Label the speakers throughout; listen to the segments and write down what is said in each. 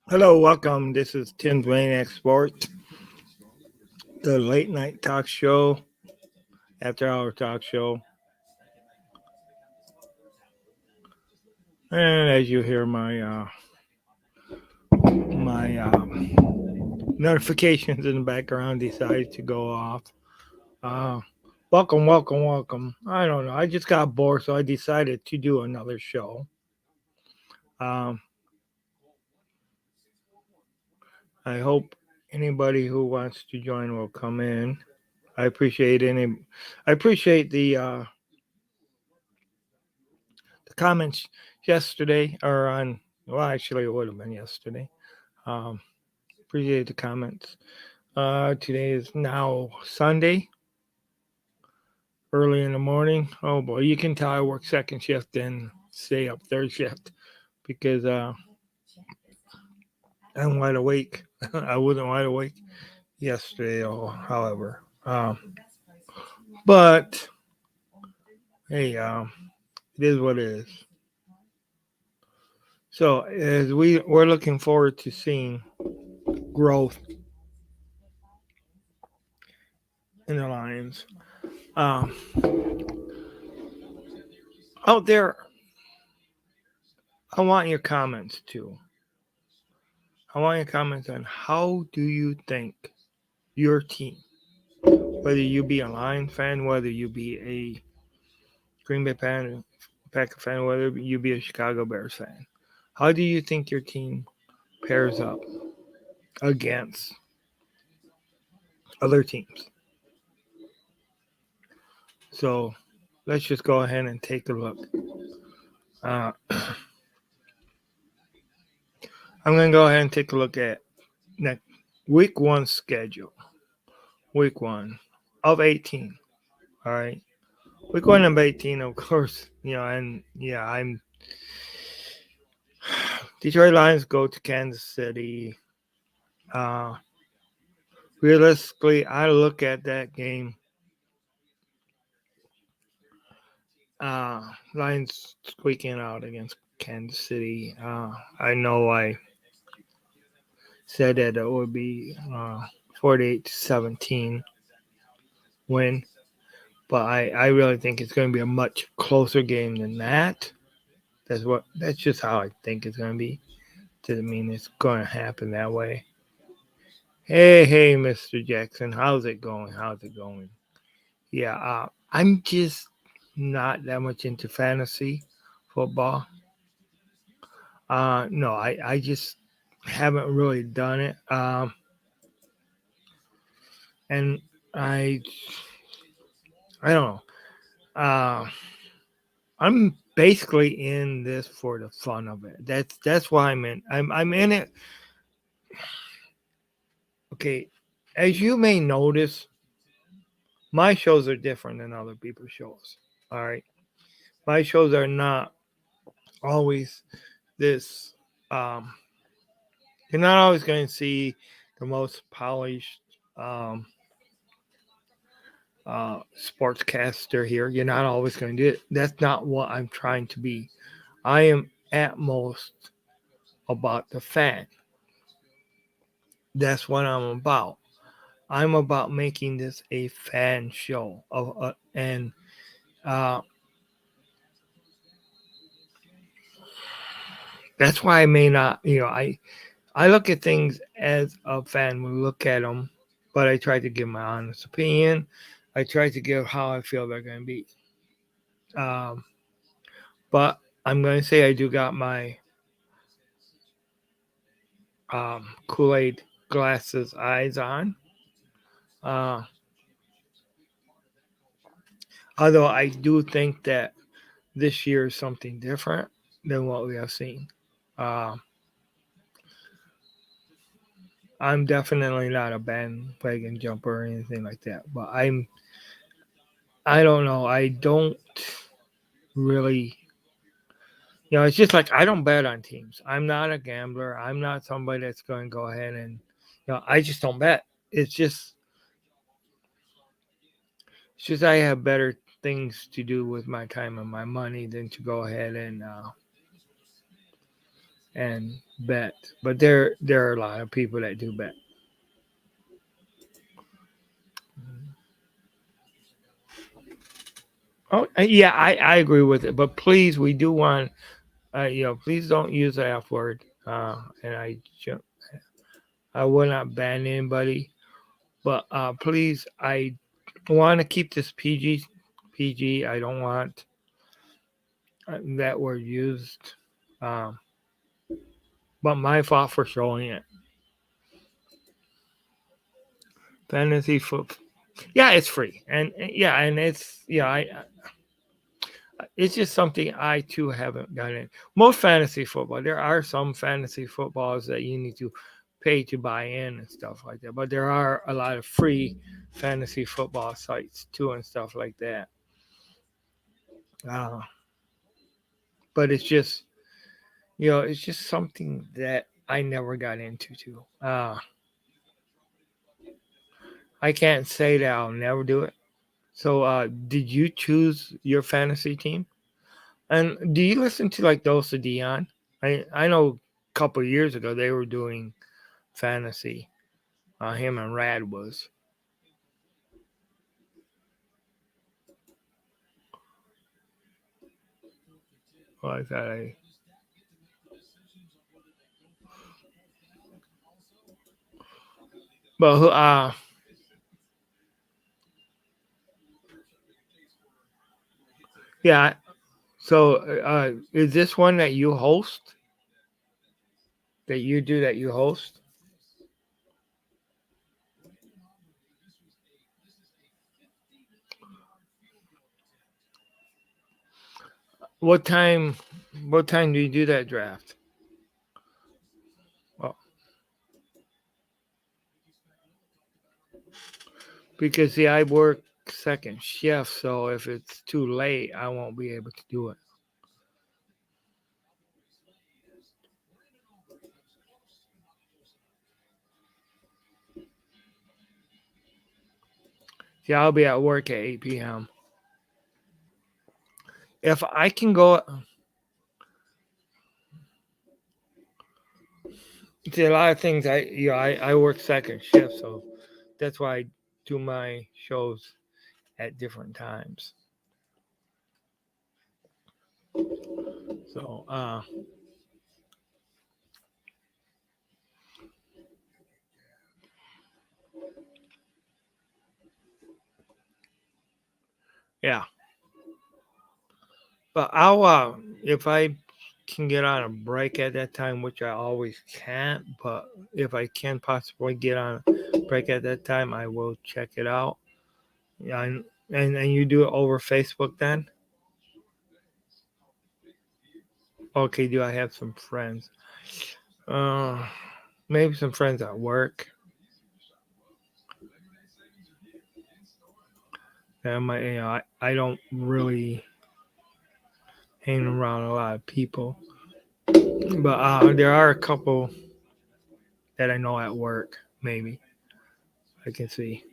Speaker 1: Hello, welcome. This is Tim's Maniac Sports, the late night talk show, after hour talk show. And as you hear my notifications in the background decided to go off. Uh, welcome. I don't know. I just got bored, so I decided to do another show. Um, I hope anybody who wants to join will come in. I appreciate any. I appreciate the comments yesterday or on. Well, actually, it would have been yesterday. Um, Appreciate the comments. Today is now Sunday, early in the morning. Oh boy, you can tell I work second shift and stay up third shift because I'm wide awake. I wasn't wide awake yesterday, however. But hey, it is what it is. So as we're looking forward to seeing growth in the Lions. Um, Out there, I want your comments too. I want your comments on how do you think your team, whether you be a Lions fan, whether you be a Green Bay fan, Packer fan, whether you be a Chicago Bears fan, how do you think your team pairs up against other teams? So let's just go ahead and take a look. I'm going to go ahead and take a look at next week one schedule. Week one of 18. All right. Week one of 18, of course, and yeah, I'm Detroit Lions go to Kansas City. Uh, Realistically, I look at that game. Uh, Lions squeaking out against Kansas City. I know I said that it would be 48-17 win, but I really think it's going to be a much closer game than that. That's just how I think it's going to be. Doesn't mean it's going to happen that way. Hey, Mr. Jackson, how's it going? How's it going? Yeah, I'm just not that much into fantasy football. No, I just haven't really done it. And I, I don't know. I'm basically in this for the fun of it. That's why I'm in. I'm in it. Okay, as you may notice, my shows are different than other people's shows. All right, my shows are not always this. Um, you're not always going to see the most polished sportscaster here. You're not always going to do it. That's not what I'm trying to be. I am at most about the fan. That's what I'm about. I'm about making this a fan show and uh, that's why I may not. I look at things as a fan would look at them, but I try to give my honest opinion. I try to give how I feel they're going to be. Um, but I'm going to say I do got my Kool Aid glasses eyes on. Uh, Although I do think that this year is something different than what we have seen. Uh, I'm definitely not a bandwagon jumper or anything like that, but I don't know. I don't really, it's just like I don't bet on teams. I'm not a gambler. I'm not somebody that's going to go ahead and, I just don't bet. It's just, it's just I have better things to do with my time and my money than to go ahead and and bet. But there are a lot of people that do bet. Oh, yeah, I agree with it. But please, we do want, please don't use the F word. And I will not ban anybody, but please, I want to keep this PG. PG. I don't want that word used. Um, but my fault for showing it. Fantasy foot. Yeah, it's free, and yeah, and it's just something I too haven't done it. Most fantasy football, there are some fantasy footballs that you need to pay to buy in and stuff like that, but there are a lot of free fantasy football sites too and stuff like that. Uh, but it's just something that I never got into too. I can't say that I'll never do it. So, did you choose your fantasy team? And do you listen to like those of Dion? I know a couple of years ago they were doing fantasy. Him and Rad was. Well, I thought I. But yeah. So, is this one that you host? That you do that you host? What time? What time do you do that draft? Well, because see, I work second shift, so if it's too late, I won't be able to do it. See, I'll be at work at 8 p.m. If I can go, see a lot of things. I work second shift, so that's why I do my shows at different times. So yeah, but I'll if I can get on a break at that time, which I always can't, but if I can possibly get on a break at that time, I will check it out. Yeah, and you do it over Facebook then? Okay, do I have some friends? Uh, maybe some friends at work. That might, I don't really hang around a lot of people, but there are a couple that I know at work. Maybe I can see.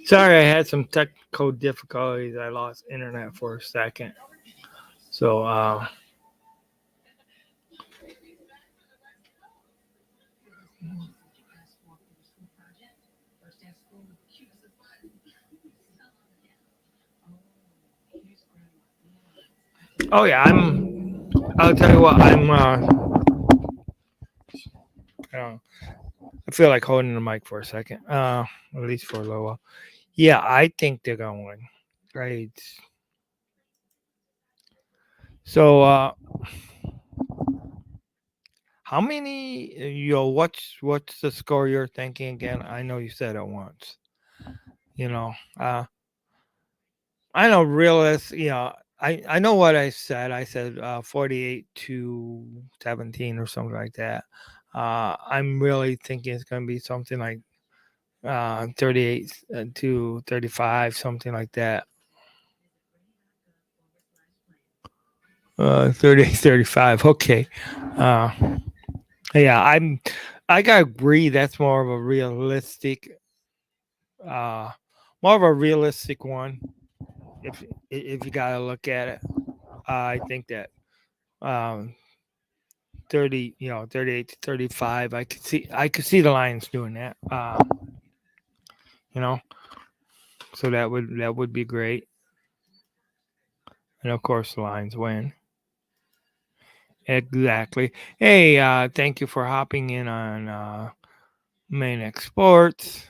Speaker 1: Sorry, I had some technical difficulties. I lost internet for a second. So, oh yeah, I'll tell you what. Uh, I feel like holding the mic for a second. At least for a little while. Yeah, I think they're gonna win. Right. So, How many? What's the score you're thinking again? I know you said it once. You know, I know realist. I know what I said. I said 48-17 or something like that. I'm really thinking it's going to be something like 38-35, something like that. 38-35. Okay. Uh, yeah, I gotta agree. That's uh, more of a realistic one. If you gotta look at it, I think that um, 38-35. I could see the Lions doing that. You know, so that would be great. And of course, the Lions win. Exactly. Hey, thank you for hopping in on Maniac Sports,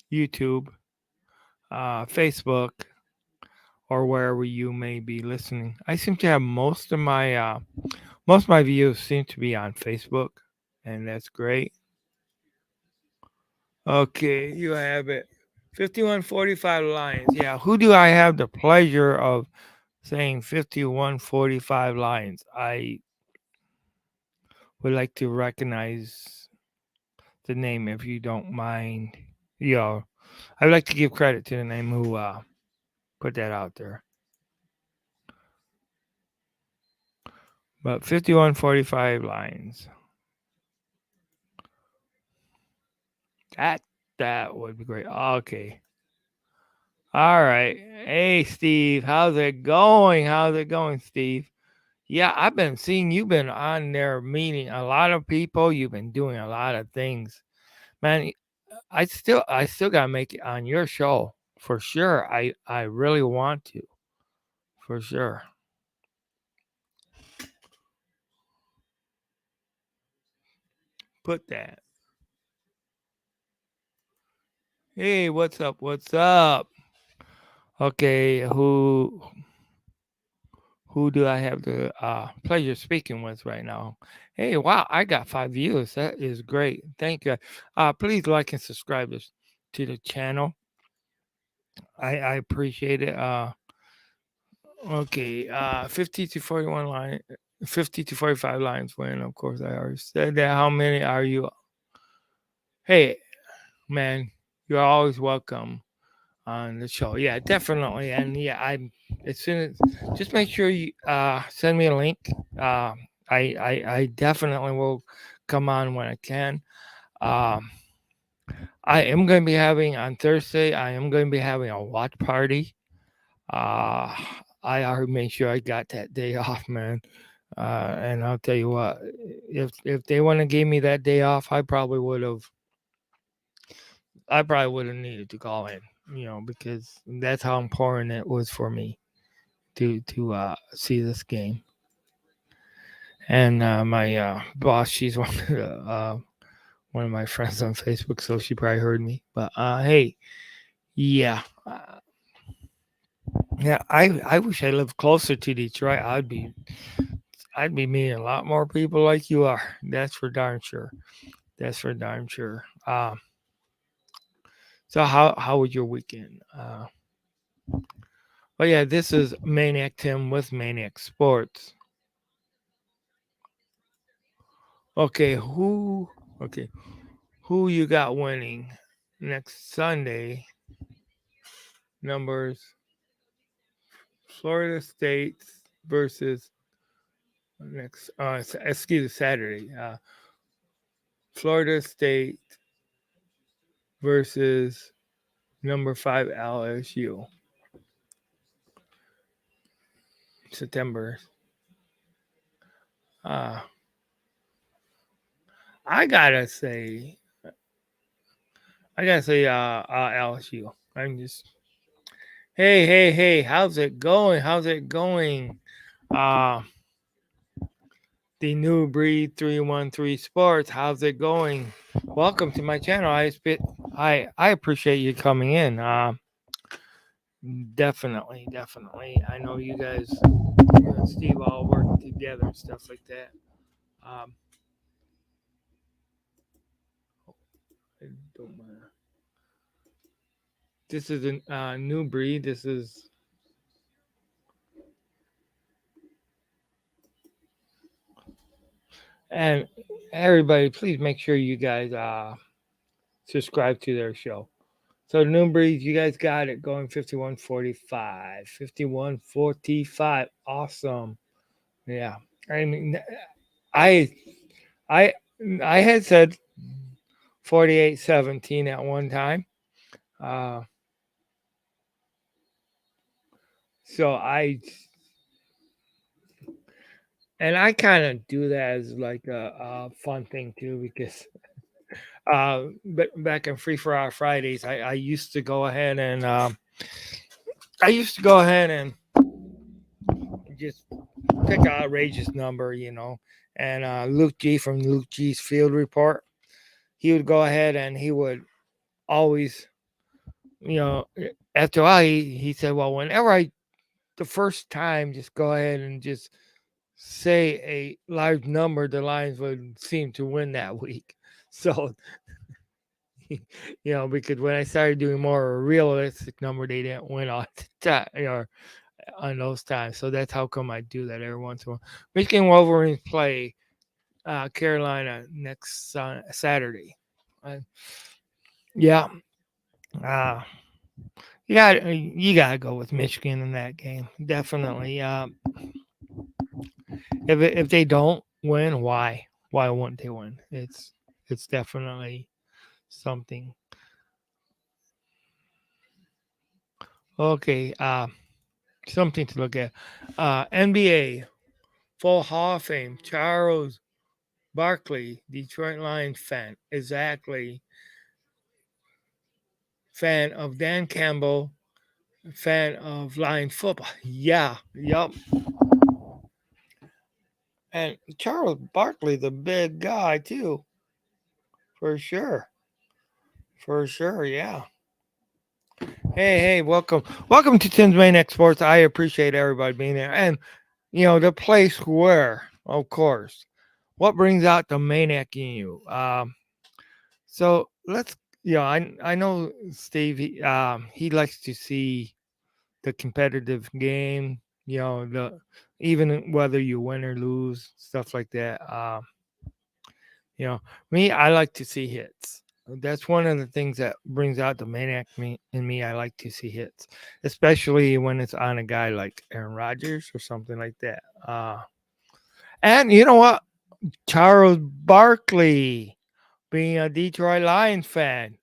Speaker 1: YouTube, Facebook, or wherever you may be listening. I seem to have most of my views seem to be on Facebook, and that's great. Okay, you have it. 5145 Lions. Yeah, who do I have the pleasure of saying 5145 Lions? I would like to recognize the name if you don't mind. I would like to give credit to the name who put that out there. But 5145 Lions. That that would be great. Okay. All right. Hey Steve, how's it going? How's it going, Steve? Yeah, I've been seeing you've been on there meeting a lot of people. You've been doing a lot of things. Man, I still gotta make it on your show for sure. I really want to. For sure. Put that. Hey, what's up? What's up? Okay, who do I have the pleasure speaking with right now? Hey, wow, I got 5 views. That is great. Thank you. Please like and subscribe to the channel. I appreciate it. Okay, 50 to 41 line, 50 to 45 lines win. Of course, I already said that. How many are you? Hey, man, you're always welcome on the show. Yeah, definitely. And yeah, I'm as soon as just make sure you send me a link. Uh, I definitely will come on when I can. Um, I am going to be having on Thursday. I am going to be having a watch party. Uh, I already made sure I got that day off, man. And I'll tell you what, if they want to give me that day off, I probably would have needed to call in, because that's how important it was for me to see this game. And my boss, she's one of my friends on Facebook, so she probably heard me. But hey, yeah, yeah. I wish I lived closer to Detroit. I'd be meeting a lot more people like you are. That's for darn sure. That's for darn sure. So how was your weekend? Well, yeah, this is Maniac Tim with Maniac Sports. Okay, okay, who you got winning next Sunday? Numbers Florida State versus next excuse me, Saturday. Florida State versus number 5 LSU. September. Uh I gotta say LSU. I'm just hey, how's it going? How's it going? Uh the new breed 313 sports. How's it going? Welcome to my channel. I appreciate you coming in. Definitely. I know you guys, you and Steve all work together and stuff like that. Um, I don't mind. This is a new breed. This is and everybody, please make sure you guys subscribe to their show. So the new breed, you guys got it going 5145. 5145. Awesome. Yeah. I mean I I I had said 4817 at one time. Uh so I kind of do that as like a fun thing too because but back in Free for Our Fridays, I used to go ahead and just pick an outrageous number, And Luke G from Luke G's Field Report, he would go ahead and he would always, you know, after a while, he said, well, whenever the first time, just go ahead and just say a large number, the Lions would seem to win that week. So, because when I started doing more realistic number, they didn't win all the time, or on those times. So that's how come I do that every once in a while. Michigan Wolverines play Carolina next Saturday. Uh, yeah, uh, you gotta go with Michigan in that game. Definitely. If they don't win, why wouldn't they win? It's definitely something. Okay. Something to look at. NBA full Hall of Fame. Charles Barkley, Detroit Lions fan. Exactly. Fan of Dan Campbell. Fan of Lion football. Yeah. Yup. And Charles Barkley, the big guy too, for sure. For sure, yeah. Hey, welcome to Tim's Main Exports. I appreciate everybody being there, and the place where, of course, what brings out the maniac in you. So let's, I know Steve. He likes to see the competitive game. The even whether you win or lose, stuff like that. Me, I like to see hits. That's one of the things that brings out the maniac in me. I like to see hits, especially when it's on a guy like Aaron Rodgers or something like that. And you know what? Charles Barkley, being a Detroit Lions fan,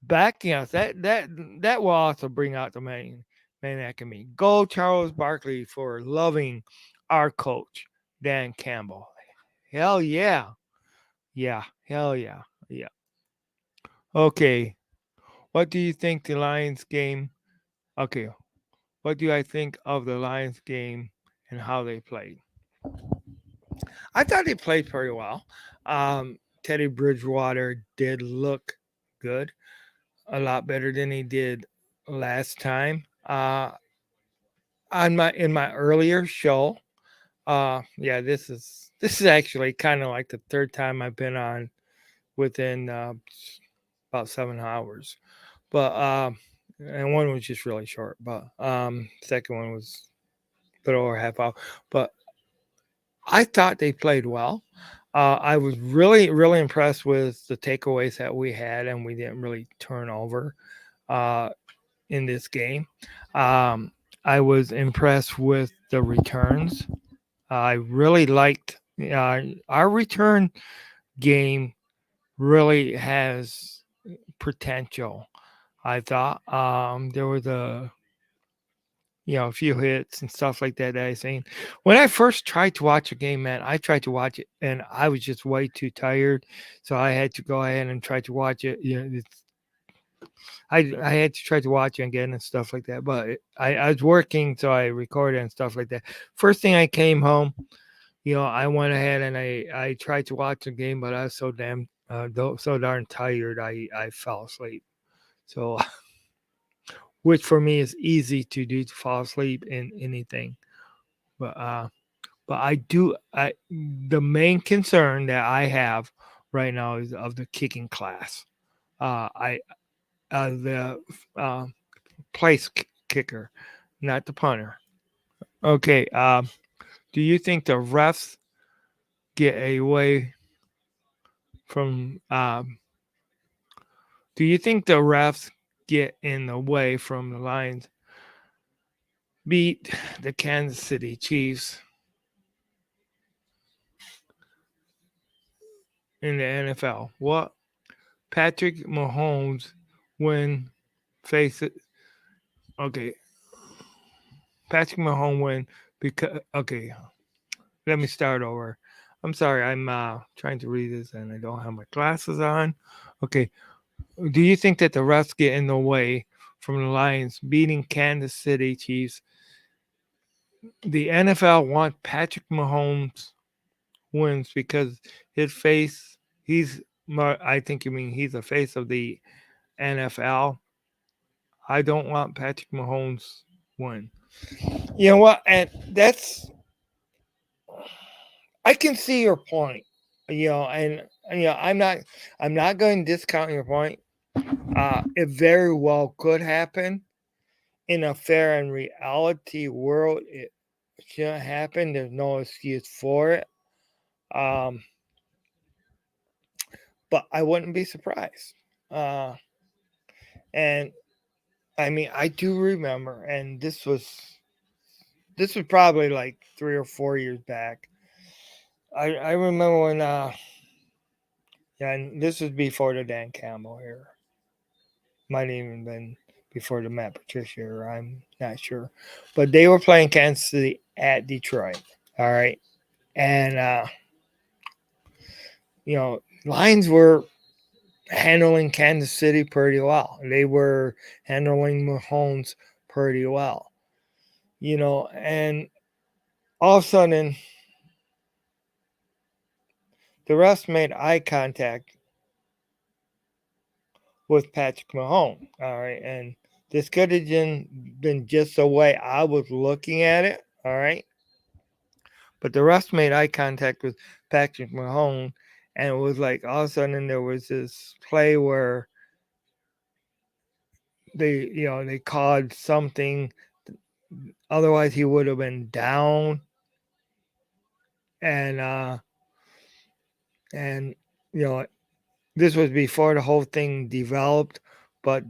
Speaker 1: backing us, that will also bring out the maniac in me. Go Charles Barkley for loving our coach, Dan Campbell. Hell yeah. Yeah, hell yeah. Yeah. Okay. What do you think the Lions game? Okay. What do I think of the Lions game and how they played? I thought they played pretty well. Teddy Bridgewater did look good, a lot better than he did last time. On my earlier show, yeah, this is actually kind of like the third time I've been on within about 7 hours. But and one was just really short, but second one was a bit over half hour. But I thought they played well. I was really, really impressed with the takeaways that we had, and we didn't really turn over uh, in this game. Um, I was impressed with the returns. I really liked our return game. Really has potential. I thought there was a few hits and stuff like that I seen. When I first tried to watch a game, man, I tried to watch it and I was just way too tired, so I had to go ahead and try to watch it. I had to try to watch it again and stuff like that. But I was working, so I recorded and stuff like that. First thing I came home, I went ahead and I tried to watch the game, but I was so darn tired, I fell asleep. So which for me is easy to do, to fall asleep in anything. But I the main concern that I have right now is of the kicking class. I the place kicker, not the punter. Okay. Do you think the refs get away from? Do you think the refs get in the way from the Lions beat the Kansas City Chiefs in the NFL? What Patrick Mahomes when face it? Okay, Patrick Mahomes win because okay. Let me start over. I'm sorry, I'm trying to read this and I don't have my glasses on. Okay, do you think that the refs get in the way from the Lions beating Kansas City Chiefs? The NFL want Patrick Mahomes wins because his face, he's, I think you mean he's the face of the NFL. I don't want Patrick Mahomes win. You know what? And that's, I can see your point. And I'm not going to discount your point. It very well could happen in a fair and reality world. It shouldn't happen. There's no excuse for it. Um, but I wouldn't be surprised. Uh, and I mean, I do remember, and this was probably like 3 or 4 years back. I remember when, yeah, and this was before the Dan Campbell era. Might even been before the Matt Patricia era. I'm not sure, but they were playing Kansas City at Detroit. All right, and Lions were handling Kansas City pretty well. They were handling Mahomes pretty well. And all of a sudden, the refs made eye contact with Patrick Mahomes. All right, and this could have been just the way I was looking at it. All right, but the refs made eye contact with Patrick Mahomes, and it was like all of a sudden there was this play where they called something. Otherwise, he would have been down, and and you know this was before the whole thing developed, but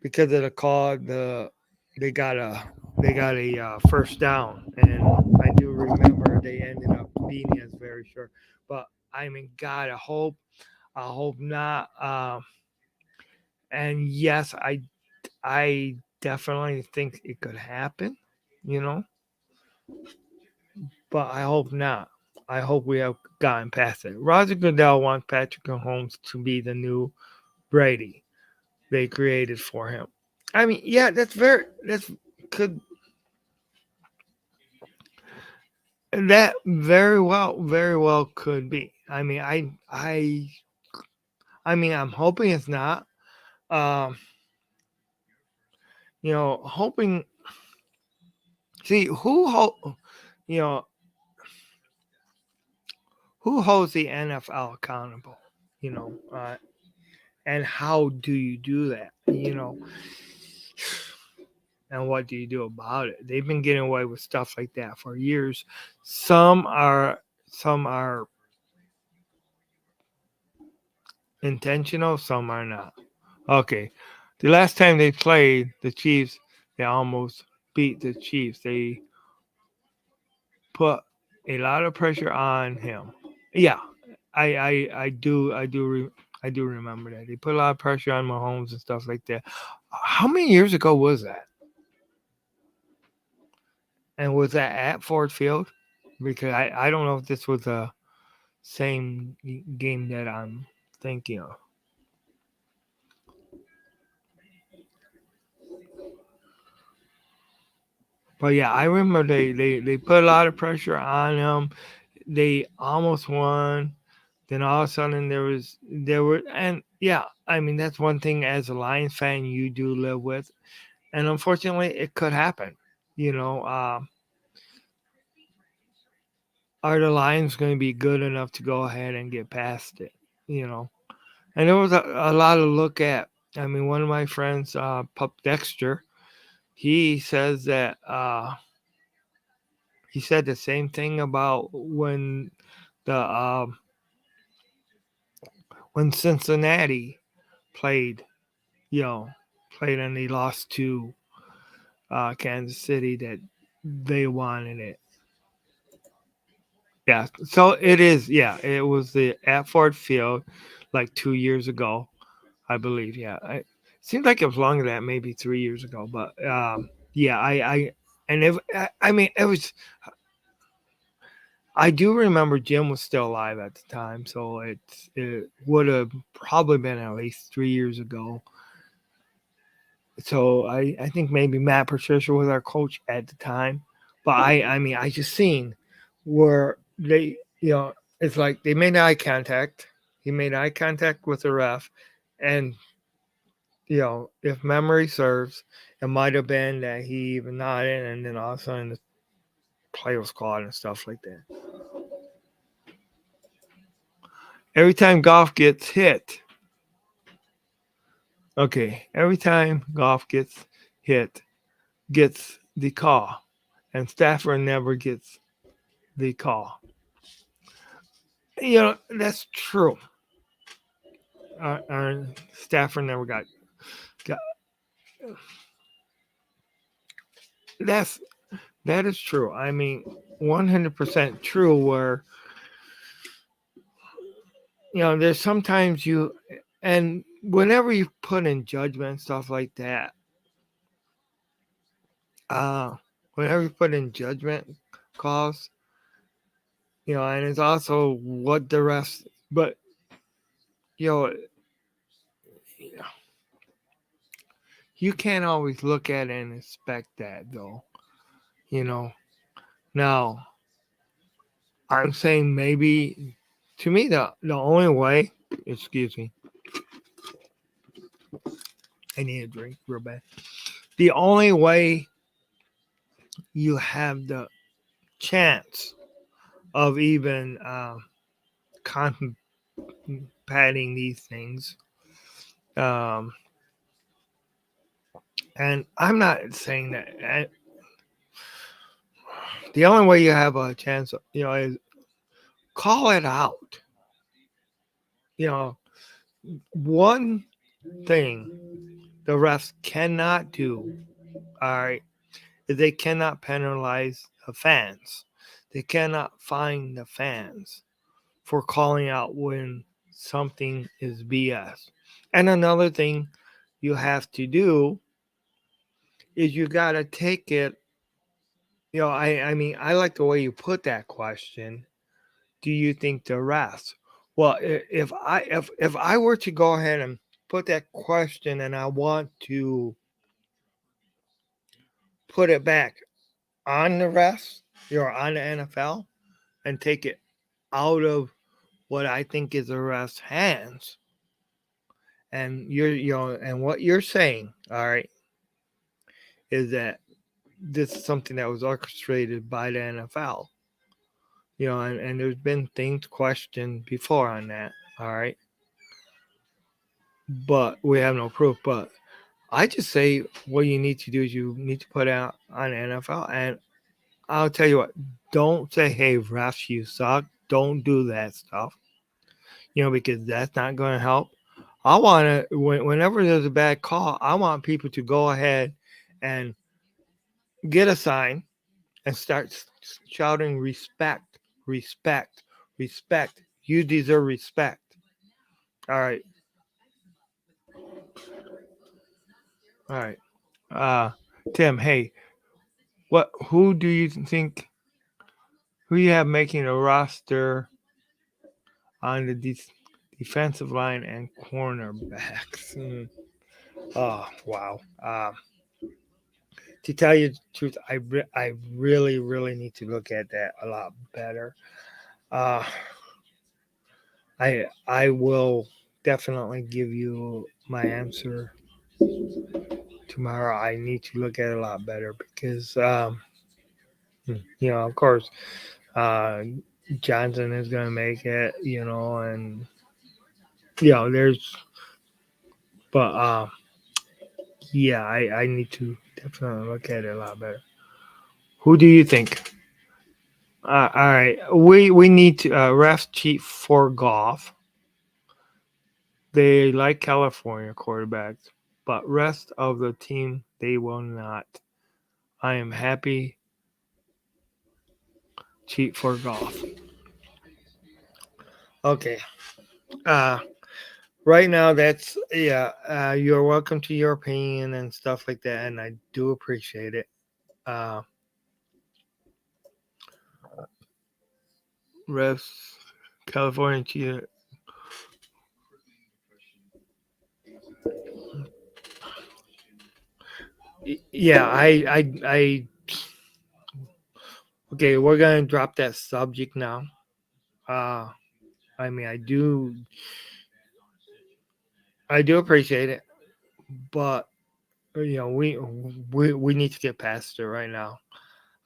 Speaker 1: because of the call, they got a first down, and I do remember they ended up beating us very short. But I mean, God, I hope not. And yes, I definitely think it could happen, you know, but I hope not. I hope we have gotten past it. Roger Goodell wants Patrick Mahomes to be the new Brady they created for him. I mean, yeah, that's could that very well could be. I mean, I mean, I'm hoping it's not. Um, hoping. See you know, who holds the NFL accountable? You know, and how do you do that? And what do you do about it? They've been getting away with stuff like that for years. Some are intentional, some are not. Okay. The last time they played the Chiefs, they almost beat the Chiefs. They put a lot of pressure on him. Yeah, I do remember that. They put a lot of pressure on Mahomes and stuff like that. How many years ago was that? And was that at Ford Field? Because I don't know if this was the same game that I'm thinking of. But yeah, I remember they put a lot of pressure on him. They almost won. Then all of a sudden there were and yeah, I mean that's one thing as a Lions fan you do live with, and unfortunately it could happen. You know, are the Lions going to be good enough to go ahead and get past it? You know, and there was a lot to look at. I mean, one of my friends, Pup Dexter, he says that he said the same thing about the when Cincinnati played, you know, played and they lost to Kansas City that they wanted it. Yeah, so it is. Yeah, it was the at Ford Field like 2 years ago, I believe. Yeah, it seems like it was longer than that, maybe 3 years ago. But yeah, and I mean, it was. I do remember Jim was still alive at the time, so it would have probably been at least 3 years ago. So I think maybe Matt Patricia was our coach at the time, but I mean I just seen where they it's like they made eye contact. He made eye contact with the ref, and if memory serves, it might have been that he even nodded, and then all of a sudden the play was called and stuff like that. Every time Goff gets hit, okay, every time Goff gets hit, gets the call, and Stafford never gets the call. That's true. Stafford never got. That's that is true. I mean, 100% true. Where there's sometimes and whenever you put in judgment and stuff like that, uh, whenever you put in judgment calls, and it's also what the rest. But you know, you can't always look at it and expect that, though. You know, now I'm saying maybe to me the only way, excuse me, I need a drink real bad. The only way you have the chance of even combating these things, um, and I'm not saying that the only way you have a chance, is call it out. You know, one thing the refs cannot do, all right, is they cannot penalize the fans. They cannot fine the fans for calling out when something is BS. And another thing you have to do is you got to take it. I mean, I like the way you put that question. Do you think the refs? Well, if I were to go ahead and put that question and I want to put it back on the refs, on the NFL, and take it out of what I think is the refs' hands, and and what you're saying, all right, is that this is something that was orchestrated by the NFL, and there's been things questioned before on that, all right, but we have no proof. But I just say what you need to do is you need to put out on the NFL, and I'll tell you what, don't say, hey, refs, you suck. Don't do that stuff, because that's not going to help. I want to, whenever there's a bad call, I want people to go ahead and get a sign and start shouting respect, respect, respect. You deserve respect. All right. All right. Uh, Tim, hey, who do you think, who you have making a roster on the defensive line and cornerbacks? Oh, wow. To tell you the truth, I really, really need to look at that a lot better. Uh, I will definitely give you my answer tomorrow. I need to look at it a lot better because, of course, uh, Johnson is going to make it, and there's, but yeah, I need to definitely look at it a lot better. Who do you think? All right, we need to ref cheat for golf. They like California quarterbacks, but rest of the team they will not. I am happy cheat for golf. Okay. Uh right now that's yeah, you're welcome to your opinion and stuff like that, and I do appreciate it. Uh rest California cheater. Yeah, I okay, we're gonna drop that subject now. Uh I mean I do appreciate it, but we need to get past it right now.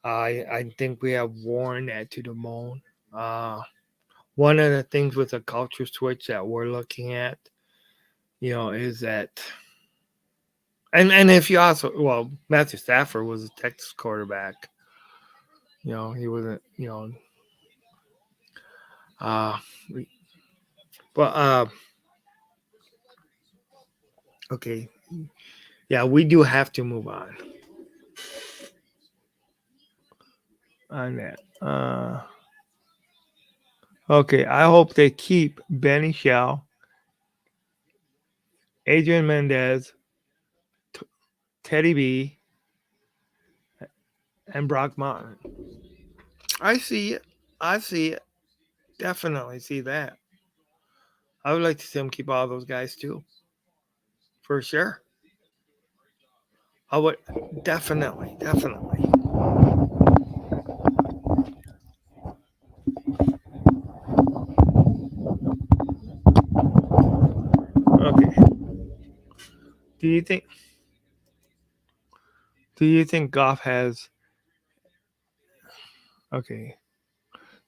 Speaker 1: I think we have worn that to the bone. Uh, one of the things with the culture switch that we're looking at, is that, and if you also, well, Matthew Stafford was a Texas quarterback. He wasn't, uh, but okay, yeah, we do have to move on that. Okay, I hope they keep Benny Shell, Adrian Mendez, Teddy B, and Brock Martin. I see it. I see it. Definitely see that. I would like to see him keep all those guys too, for sure. I would definitely, definitely. Okay. Do you think? Do you think Goff has? Okay.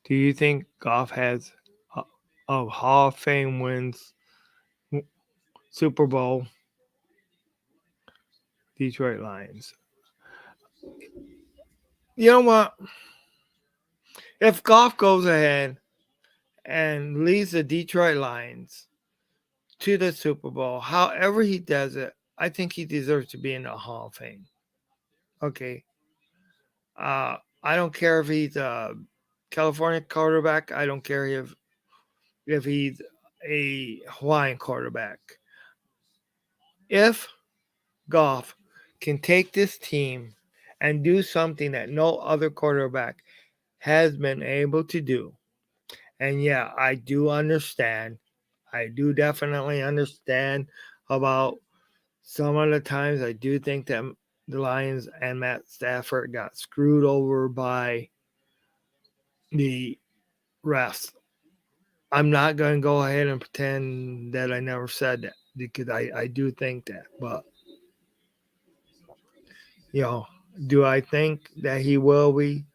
Speaker 1: Do you think Goff has of Hall of Fame wins, Super Bowl, Detroit Lions? You know what? If Goff goes ahead and leads the Detroit Lions to the Super Bowl, however he does it, I think he deserves to be in the Hall of Fame. Okay. I don't care if he's a California quarterback. I don't care if he's a Hawaiian quarterback. If Goff can take this team and do something that no other quarterback has been able to do, and yeah, I do understand. I do definitely understand about some of the times I do think that the Lions and Matt Stafford got screwed over by the refs. I'm not going to go ahead and pretend that I never said that because I do think that. But, you know, do I think that he will be?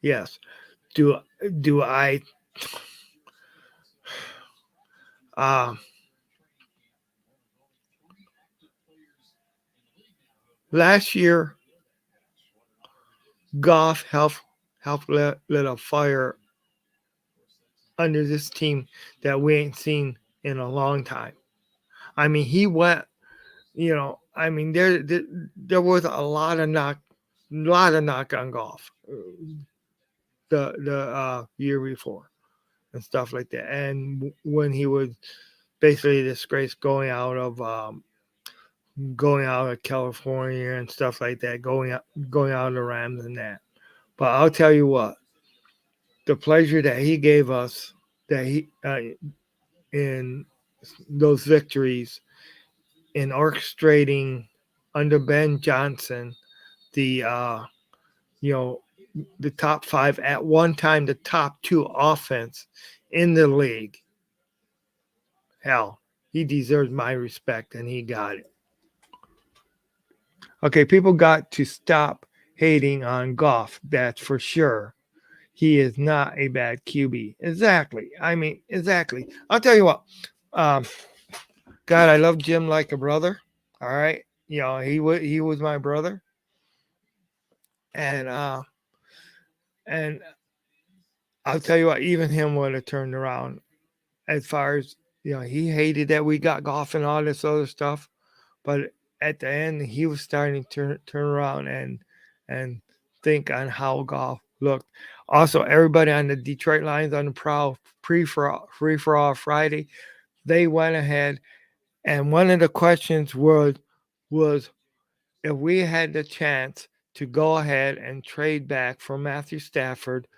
Speaker 1: Yes. Do do I uh last year Goff helped lit a fire under this team that we ain't seen in a long time. I mean, he went, I mean there was a lot of knock on Goff the year before and stuff like that. And when he was basically disgraced going out of California and stuff like that, going out of the Rams and that. But I'll tell you what, the pleasure that he gave us that he in those victories in orchestrating under Ben Johnson the you know the top five at one time the top two offense in the league. Hell, he deserves my respect, and he got it. Okay, people got to stop hating on Goff. That's for sure. he is not a bad QB. Exactly. I mean, exactly. I'll tell you what. Um, God, I love Jim like a brother. All right, he was my brother, and and I'll tell you what. Even him would have turned around as far as he hated that we got golf and all this other stuff, but at the end he was starting to turn around and think on how golf looked. Also, everybody on the Detroit Lions on the prowl free for all Friday, they went ahead, and one of the questions was if we had the chance to go ahead and trade back for Matthew Stafford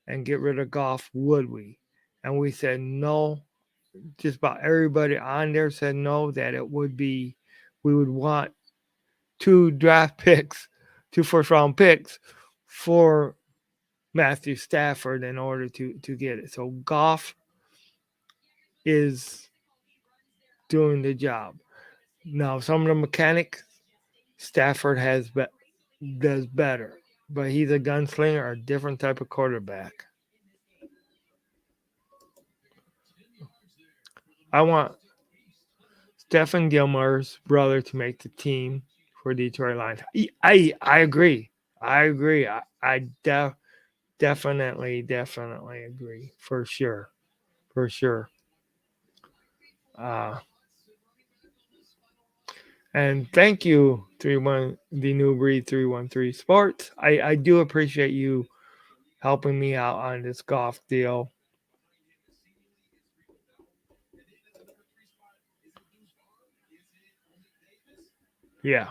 Speaker 1: and get rid of Goff, would we? And we said no. Just about everybody on there said no, that we would want two draft picks, two first round picks for Matthew Stafford in order to get it. So Goff is doing the job. Now, some of the mechanics, Stafford does better, but he's a gunslinger, a different type of quarterback. I want Stephen Gilmore's brother to make the team for Detroit Lions. I agree. I agree. I definitely agree for sure. For sure. Uh, and thank you, 31 the New Breed 313 Sports. I do appreciate you helping me out on this golf deal. Yeah.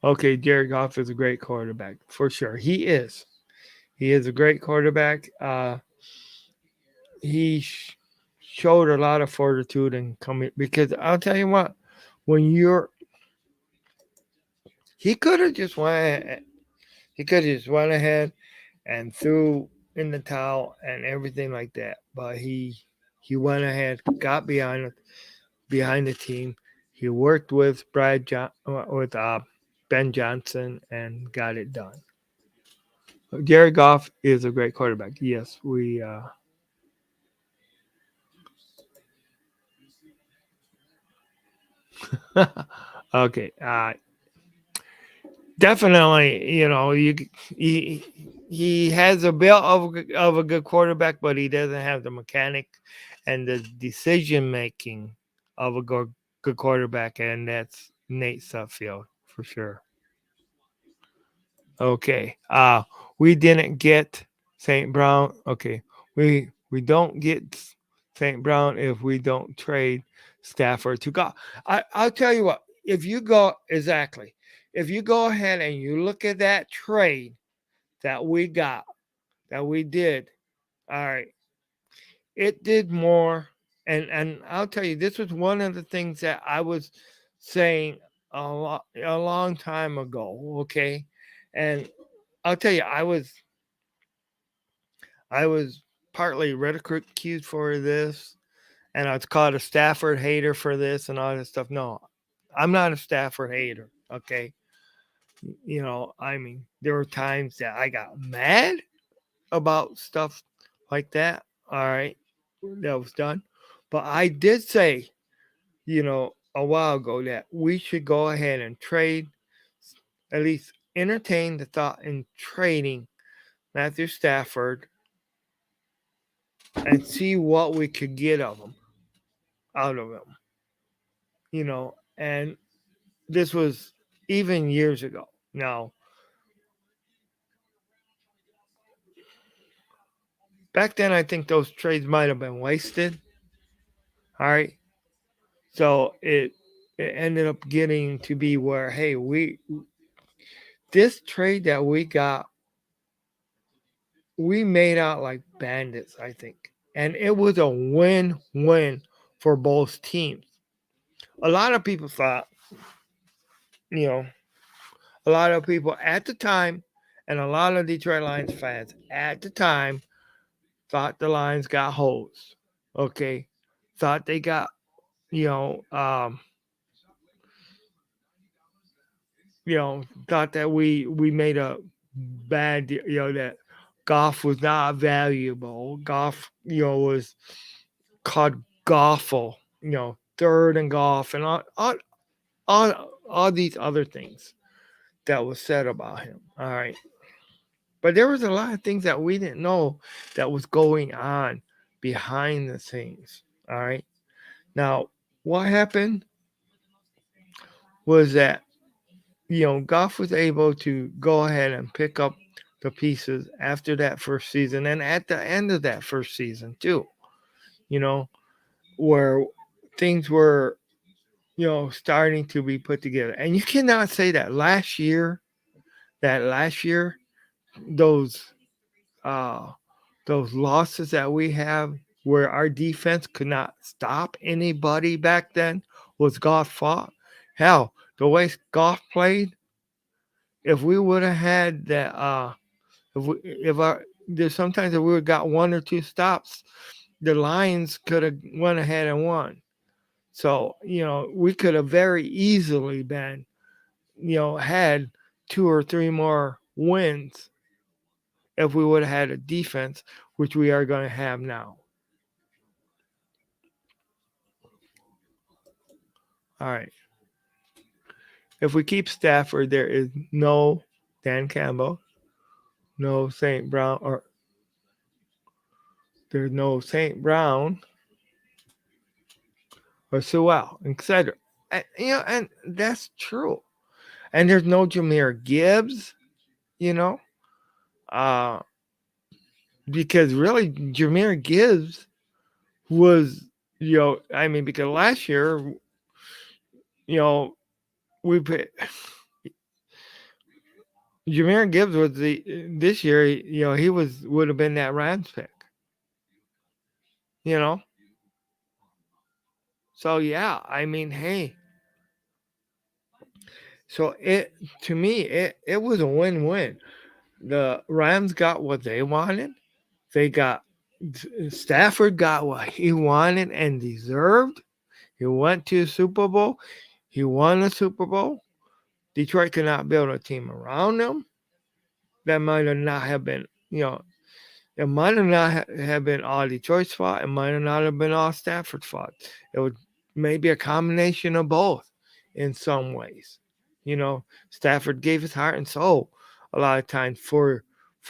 Speaker 1: Okay, Jared Goff is a great quarterback for sure. He is. He is a great quarterback. He showed a lot of fortitude and coming, because I'll tell you what, when you're he could have just went he could have just went ahead and threw in the towel and everything like that, but he went ahead, got behind the team. He worked with Ben Johnson and got it done. Jared Goff is a great quarterback. Yes, we okay. Definitely, he he has a bit of a good quarterback, but he doesn't have the mechanic and the decision making of a good quarterback, and that's Nate Suffield for sure. Okay. We didn't get St. Brown. Okay. We don't get St. Brown if we don't trade Stafford to go. I'll tell you what, if you go exactly, if you go ahead and you look at that trade that we got, that we did, all right, it did more. And I'll tell you, this was one of the things that I was saying a long time ago. Okay. And I'll tell you, I was partly ridiculed for this, and I was called a Stafford hater for this and all this stuff. No, I'm not a Stafford hater. Okay, I mean, there were times that I got mad about stuff like that. All right, that was done, but I did say, a while ago that we should go ahead and trade, at least entertain the thought in trading Matthew Stafford and see what we could get out of him. And this was even years ago. Now, back then, I think those trades might have been wasted. All right, so it ended up getting to be where, hey, we this trade that we got, we made out like bandits, I think, and it was a win-win for both teams. A lot of people thought, you know, a lot of people at the time, and a lot of Detroit Lions fans at the time thought the Lions got hosed. Okay, thought they got, you know, um, thought that we made a bad, that Goff was not valuable. Goff, was called Goffle, third and golf, and all these other things that was said about him. All right. But there was a lot of things that we didn't know that was going on behind the scenes. All right. Now, what happened was that, Goff was able to go ahead and pick up the pieces after that first season and at the end of that first season, too, you know, where things were, starting to be put together. And you cannot say that last year, those uh, those losses that we have where our defense could not stop anybody back then was Goff fought. Hell, the way Goff played, if we would have had that, if our there's sometimes if we would have got one or two stops, the Lions could have went ahead and won. So we could have very easily been, had two or three more wins if we would have had a defense, which we are going to have now. All right. If we keep Stafford, there is no Dan Campbell, no St. Brown, or there's no St. Brown or Sewell, etc. And that's true. And there's no Jahmyr Gibbs, you know, uh, because really Jahmyr Gibbs was, I mean, because last year, you know, we put Jahmyr Gibbs was this year, he would have been that Rams pick, you know. So yeah, I mean, hey, so to me it was a win-win. The Rams got what they wanted. They got Stafford got what he wanted and deserved. He went to the Super Bowl. He won the Super Bowl. Detroit could not build a team around him. That might have not have been, it might have not have been all Detroit's fault. It might have not have been all Stafford's fault. It was maybe a combination of both in some ways. Stafford gave his heart and soul a lot of times for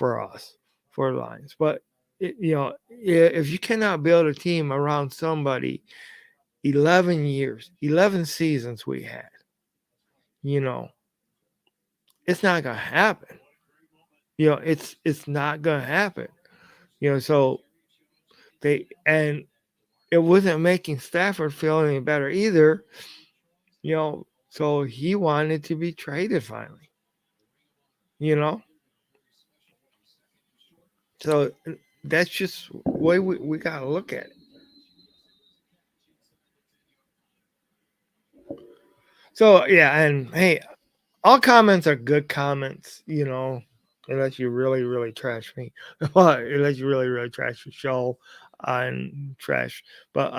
Speaker 1: us, for Lions. But if you cannot build a team around somebody, 11 years, 11 seasons we had, you know, it's not gonna happen. It's not gonna happen. So and it wasn't making Stafford feel any better either. So he wanted to be traded finally. You know, so that's just the way we gotta look at it. So yeah, and hey, all comments are good comments. Unless you really really trash me, unless you really really trash the show and trash. But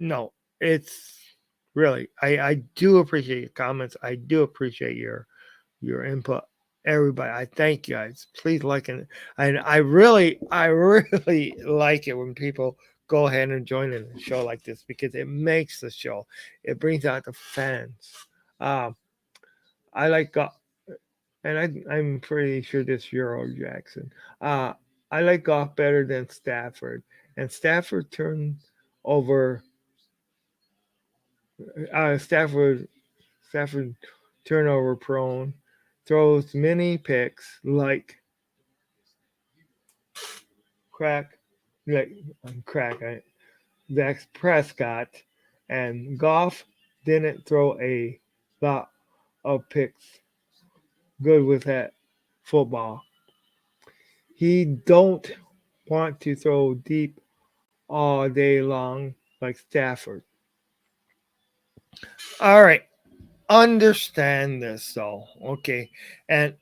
Speaker 1: no, it's really I do appreciate your comments. I do appreciate your input. Everybody, I thank you guys. Please like it. And I really like it when people go ahead and join in a show like this because it makes the show. It brings out the fans. Um, I like, and I'm pretty sure this Euro Jackson. Uh, I like Goff better than Stafford, and Stafford turned over. Stafford turnover prone, throws many picks like crack, like crack. Dak Prescott and Goff didn't throw a lot of picks. Good with that football. He don't want to throw deep all day long like Stafford. All right, understand this though. Okay, and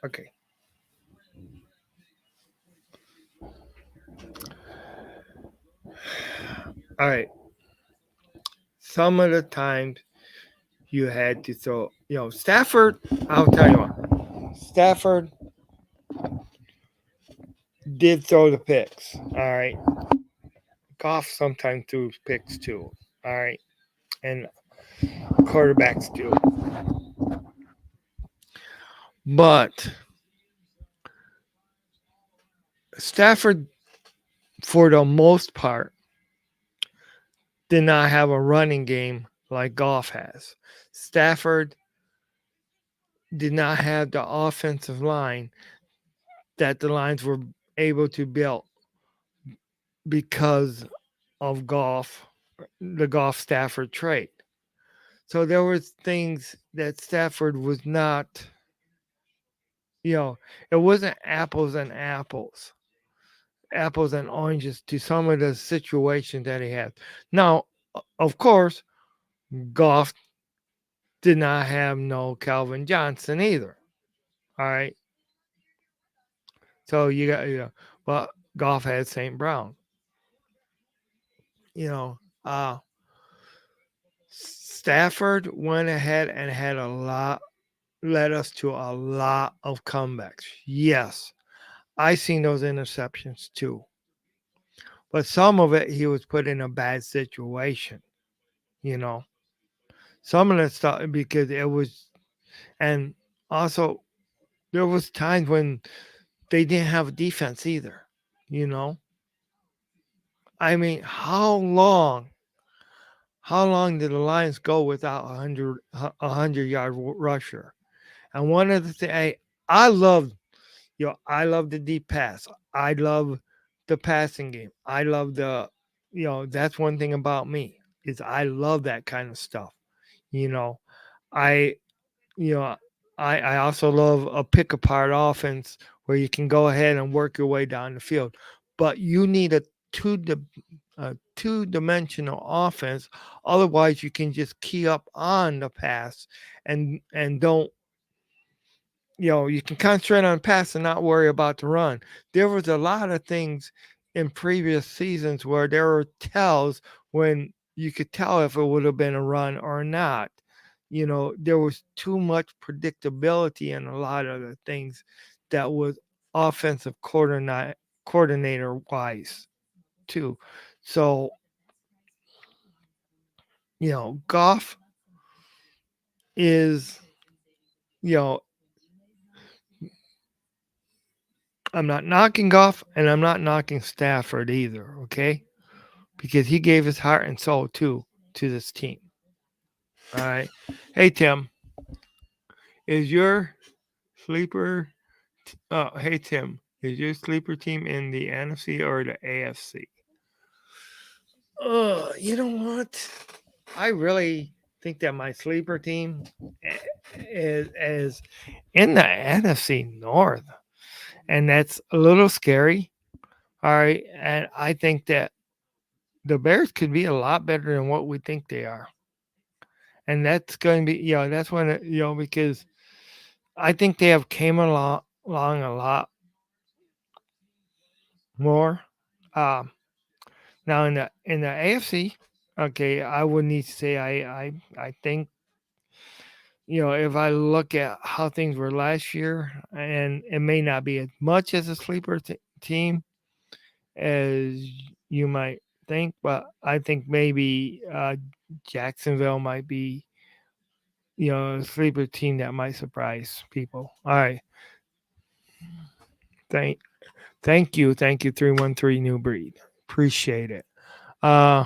Speaker 1: okay. All right. Some of the times you had to throw. Stafford. I'll tell you what. Stafford did throw the picks. All right. Goff sometimes threw picks too. All right, and quarterbacks do. But Stafford, for the most part, did not have a running game like Goff has. Stafford did not have the offensive line that the Lions were able to build because of the Goff Stafford trade. So there was things that Stafford was not, it wasn't apples and oranges to some of the situations that he had. Now, of course, Goff did not have no Calvin Johnson either. All right. So but Goff had St. Brown. You know, Stafford went ahead and led us to a lot of comebacks. Yes, I seen those interceptions too. But some of it, he was put in a bad situation, you know. Some of the stuff, because it was, and also there was times when they didn't have a defense either, you know. I mean, how long did the Lions go without a 100-yard rusher? And one of the things I love, I love the deep pass. I love the passing game. I love that's one thing about me is I love that kind of stuff. You know, I, you know, I also love a pick apart offense where you can go ahead and work your way down the field, but you need two two-dimensional offense. Otherwise, you can just key up on the pass and don't you can concentrate on pass and not worry about the run. There was a lot of things in previous seasons where there were tells when you could tell if it would have been a run or not. There was too much predictability in a lot of the things that was offensive coordinator wise too. So, Goff is, you know, I'm not knocking Goff and I'm not knocking Stafford either, okay? Because he gave his heart and soul too to this team. All right. Hey Tim, is your sleeper hey Tim, is your sleeper team in the NFC or the AFC? You know what? I really think that my sleeper team is in the NFC North. And that's a little scary. All right. And I think that the Bears could be a lot better than what we think they are. And that's going to be, that's when, because I think they have came along a lot more. Um, Now in the AFC, okay, I would need to say I think if I look at how things were last year, and it may not be as much as a sleeper team as you might think, but I think maybe Jacksonville might be a sleeper team that might surprise people. All right, thank thank you 313 New Breed, appreciate it. Uh,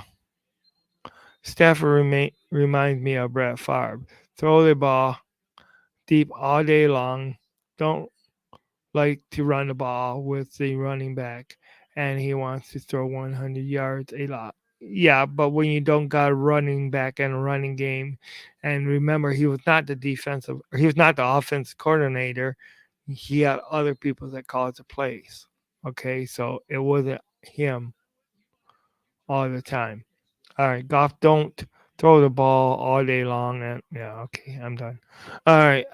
Speaker 1: Stafford reminds me of Brett Favre. Throw the ball deep all day long. Don't like to run the ball with the running back, and he wants to throw 100 yards a lot. Yeah, but when you don't got a running back and a running game, and remember, he was not the offensive coordinator. He had other people that called the plays. Okay, so it wasn't him all the time. All right, Goff, don't throw the ball all day long. And yeah, okay, I'm done. All right,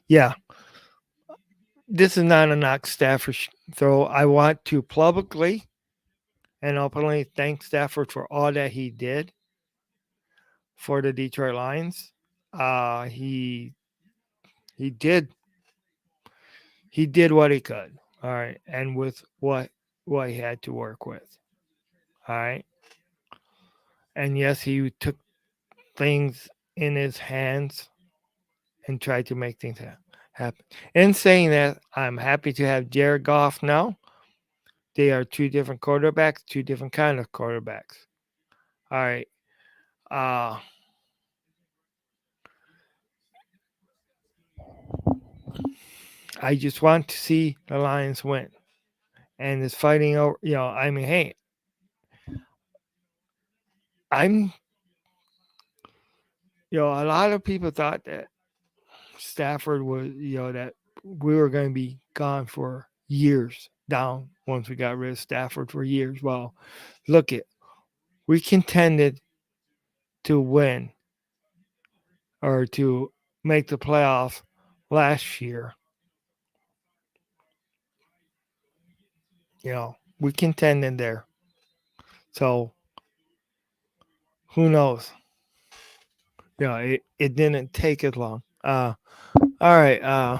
Speaker 1: yeah, this is not a knock Stafford throw. I want to publicly and openly thank Stafford for all that he did. for the Detroit Lions. He did what he could. All right, and with what he had to work with. All right, and yes, he took things in his hands and tried to make things happen. In saying that, I'm happy to have Jared Goff now. They are two different quarterbacks, two different kind of quarterbacks. All right. Uh, I just want to see the Lions win. And it's fighting over, I mean, hey, I'm, a lot of people thought that Stafford was, that we were going to be gone for years down once we got rid of Stafford for years. Well, look it, we contended to win or to make the playoffs last year. We contended there. So who knows? It didn't take as long. All right.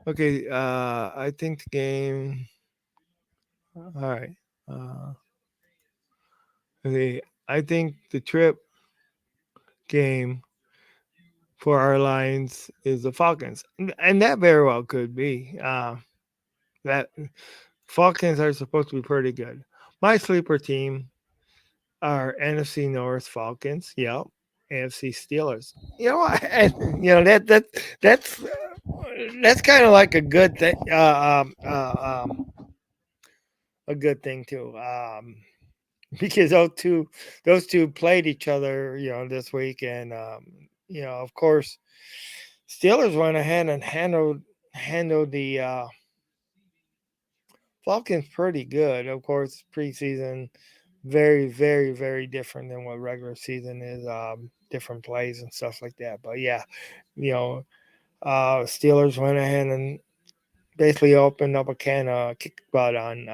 Speaker 1: Okay. I think the game. All right. Uh, okay. I think the trip game for our Lions is the Falcons, and that very well could be. That Falcons are supposed to be pretty good. My sleeper team are NFC North Falcons. Yep. AFC Steelers. And, that's kind of like a good thing. A good thing too. Because those two played each other, this week, and of course, Steelers went ahead and handled the Falcons pretty good. Of course, preseason very, very, very different than what regular season is. Different plays and stuff like that. But yeah, you know, Steelers went ahead and basically opened up a can of kick butt on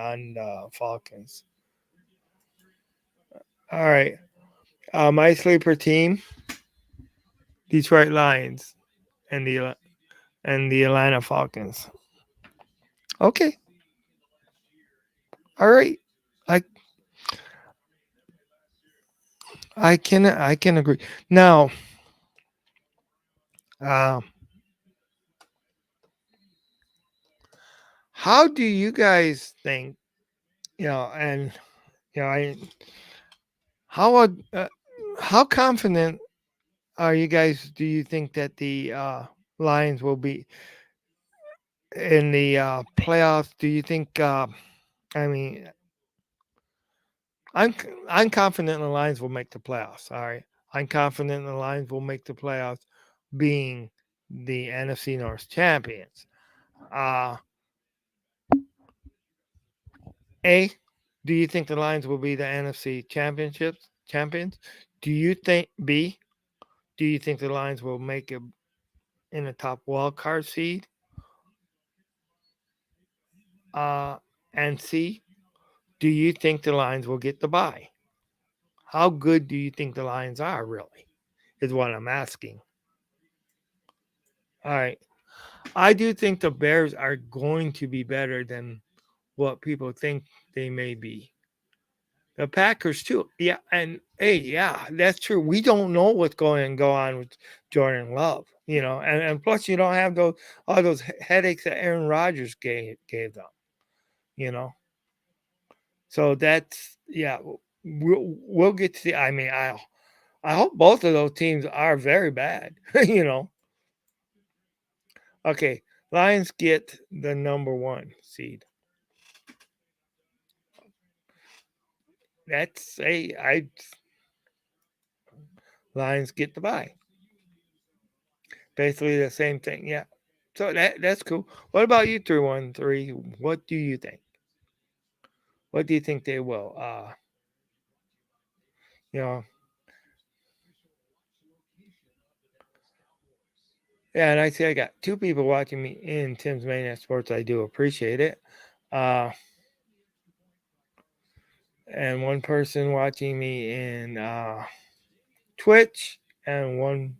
Speaker 1: Falcons. All right, my sleeper team, Detroit Lions, and the Atlanta Falcons. Okay, all right, I I can agree. Now, uh, how do you guys think? And I how how confident are you guys? Do you think that the Lions will be in the playoffs? Do you think? I mean, I'm I'm confident the Lions will make the playoffs. All right, I'm confident the Lions will make the playoffs, being the NFC North champions. Uh, A, do you think the Lions will be the NFC champions? Do you think B? Do you think the Lions will make it in the top wild card seed? Uh, and C, do you think the Lions will get the bye? How good do you think the Lions are, really? Is what I'm asking. All right. I do think the Bears are going to be better than what people think they may be. The Packers too. Yeah, and hey, yeah, that's true. We don't know what's going to go on with Jordan Love, and plus you don't have those all those headaches that Aaron Rodgers gave them, you know. So that's yeah, we'll get to see. I mean, I hope both of those teams are very bad, you know. Okay, Lions get the number one seed. That's a I Lions get the bye. Basically the same thing. Yeah. So that's cool. What about you, 313? What do you think? What do you think they will? You know, yeah, and I see I got two people watching me in Tim's Maniac Sports. I do appreciate it. Uh, and one person watching me in Twitch, and one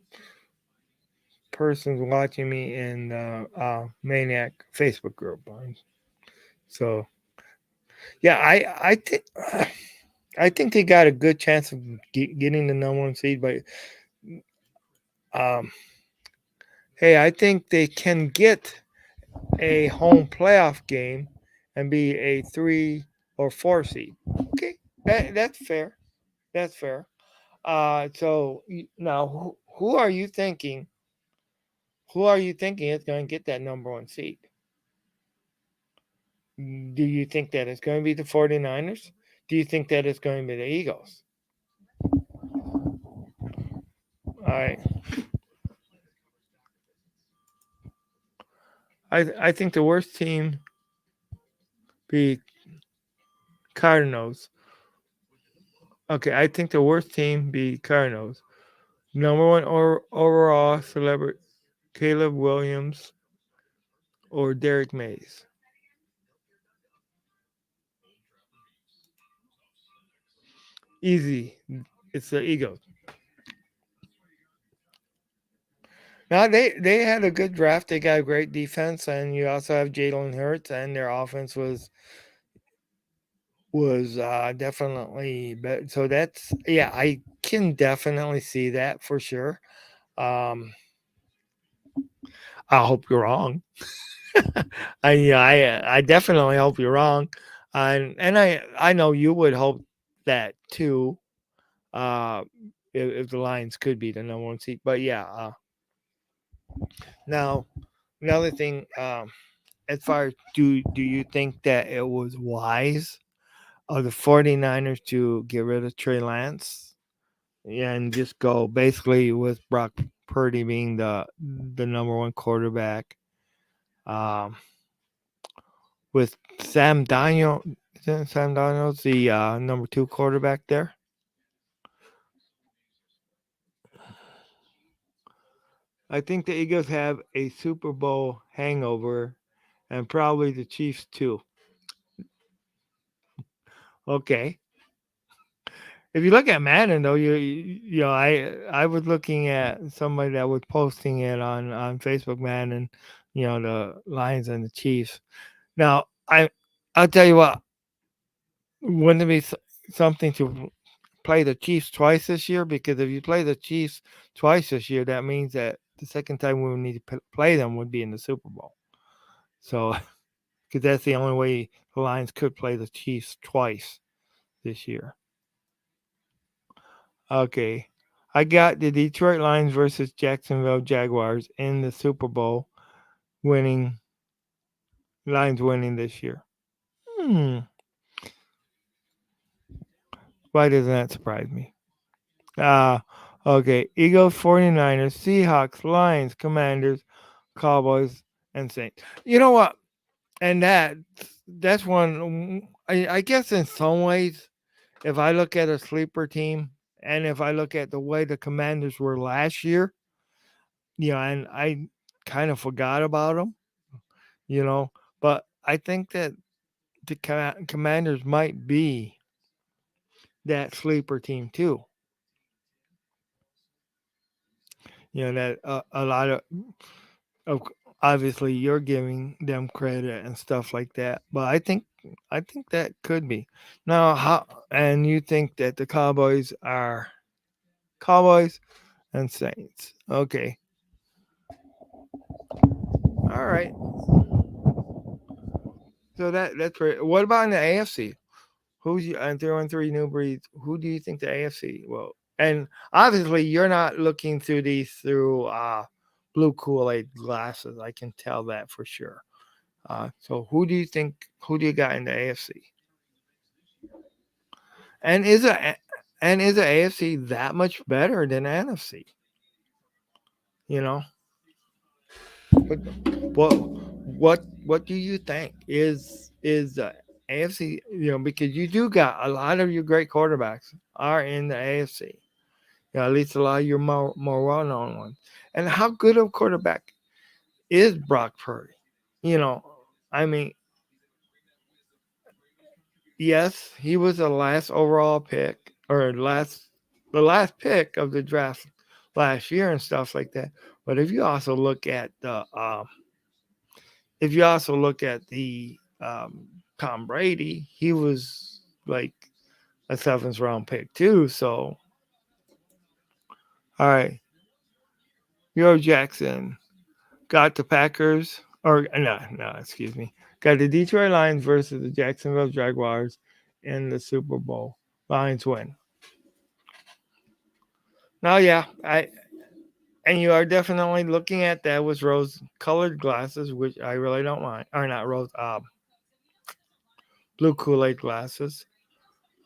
Speaker 1: person's watching me in the Maniac Facebook group. So yeah, I think I think they got a good chance of getting the number one seed, but um, hey, I think they can get a home playoff game and be a 3 or 4 seed. Okay, that's fair. That's fair. So now, who are you thinking? Who are you thinking is going to get that number one seed? Do you think that it's going to be the 49ers? Do you think that it's going to be the Eagles? All right. I think the worst team be Cardinals. Okay, I think the worst team be Cardinals. Number one overall celebrity Caleb Williams or Derek Mays. Easy. It's the Eagles. Now they had a good draft. They got a great defense, and you also have Jalen Hurts, and their offense was definitely better. So that's yeah, I can definitely see that for sure. Um, I hope you're wrong. I definitely hope you're wrong, and I know you would hope that too. Uh, if the Lions could be the number one seed, but yeah. Now another thing. As far as do you think that it was wise of the 49ers to get rid of Trey Lance? Yeah, and just go basically with Brock Purdy being the number one quarterback. Um, with Sam Daniels the number two quarterback there. I think the Eagles have a Super Bowl hangover, and probably the Chiefs too. Okay. If you look at Madden though, you know I was looking at somebody that was posting it on Facebook Madden, you know the Lions and the Chiefs. Now I'll tell you what, wouldn't it be something to play the Chiefs twice this year? Because if you play the Chiefs twice this year, that means that the second time we would need to play them would be in the Super Bowl. So because that's the only way the Lions could play the Chiefs twice this year. Okay. I got the Detroit Lions versus Jacksonville Jaguars in the Super Bowl, winning Lions winning this year. Hmm. Why doesn't that surprise me? Ah, okay. Eagles, 49ers, Seahawks, Lions, Commanders, Cowboys, and Saints. You know what? And that's one I guess in some ways, if I look at a sleeper team and if I look at the way the Commanders were last year, you know, and I kind of forgot about them, you know. But I think that the Commanders might be that sleeper team too. You know that a lot of obviously you're giving them credit and stuff like that, but I think that could be now. How and you think that the Cowboys are Cowboys and Saints? Okay, all right. So that's right. What about in the AFC? Who's your and 313 New Breeds? Who do you think the AFC will? And obviously, you're not looking through these through blue Kool Aid glasses. I can tell that for sure. So who do you think? Who do you got in the AFC? And is the AFC that much better than the NFC? You know, but what do you think is the AFC? You know, because you do got a lot of your great quarterbacks are in the AFC. You know, at least a lot of your more well known ones. And how good of a quarterback is Brock Purdy? You know, I mean, yes, he was the last overall pick or last. the last pick of the draft last year and stuff like that. But if you also look at Tom Brady, he was like a seventh round pick too. So all right, Yo Jackson got the Packers, or no, excuse me, got the Detroit Lions versus the Jacksonville Jaguars in the Super Bowl. Lions win. Now, yeah, I and you are definitely looking at that with rose-colored glasses, which I really don't mind, or not rose, blue Kool-Aid glasses.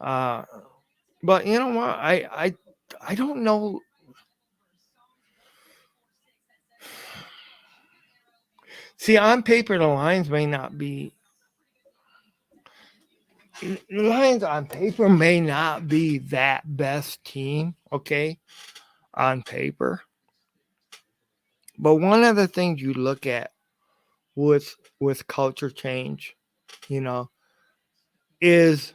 Speaker 1: Uh, but you know what? I don't know. See, on paper, the Lions may not be. The Lions on paper may not be that best team, okay, on paper. But one of the things you look at with culture change, you know, is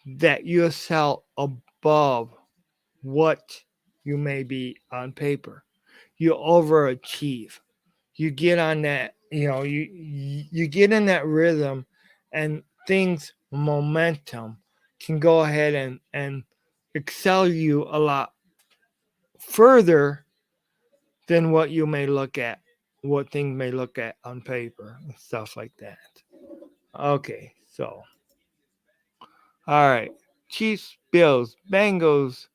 Speaker 1: that you sell above what you may be on paper. You overachieve. You get on that, you get in that rhythm, and things momentum can go ahead and excel you a lot further than what things may look at on paper and stuff like that. Okay, so all right. Chiefs, Bills, Bengals,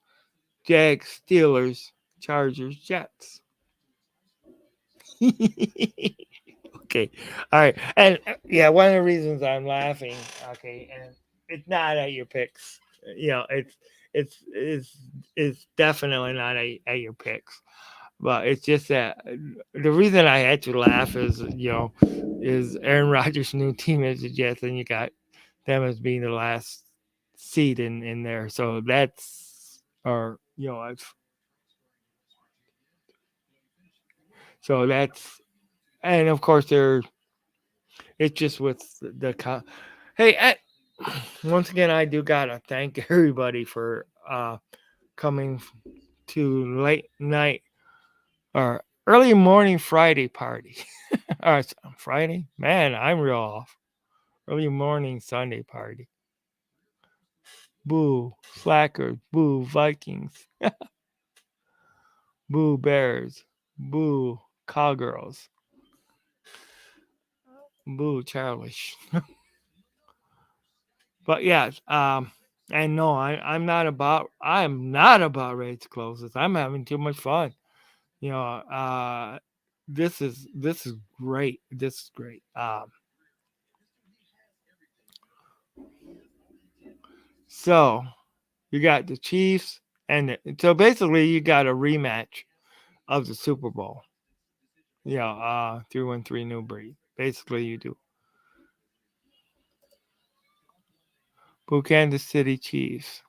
Speaker 1: Jags, Steelers, Chargers, Jets. Okay. All right. And yeah, one of the reasons I'm laughing, okay, and it's not at your picks. It's it's definitely not at your picks. But it's just that the reason I had to laugh is Aaron Rodgers' new team is the Jets, and you got them as being the last seed in there. So that's or I've so that's and of course it's just with hey, once again I do gotta thank everybody for coming to late night or early morning Friday party. All right, Friday, man, I'm real off. Early morning Sunday party. Boo, Slackers. Boo, Vikings. Boo, Bears. Boo, Cowgirls. Boo, Childish. But yes, and no, I'm not about ready to close this. I'm having too much fun. You know, this is great. This is great. So you got the Chiefs, so basically you got a rematch of the Super Bowl. Yeah, 3-1-3 New Breed. Basically, you do. Boo Kansas City Chiefs.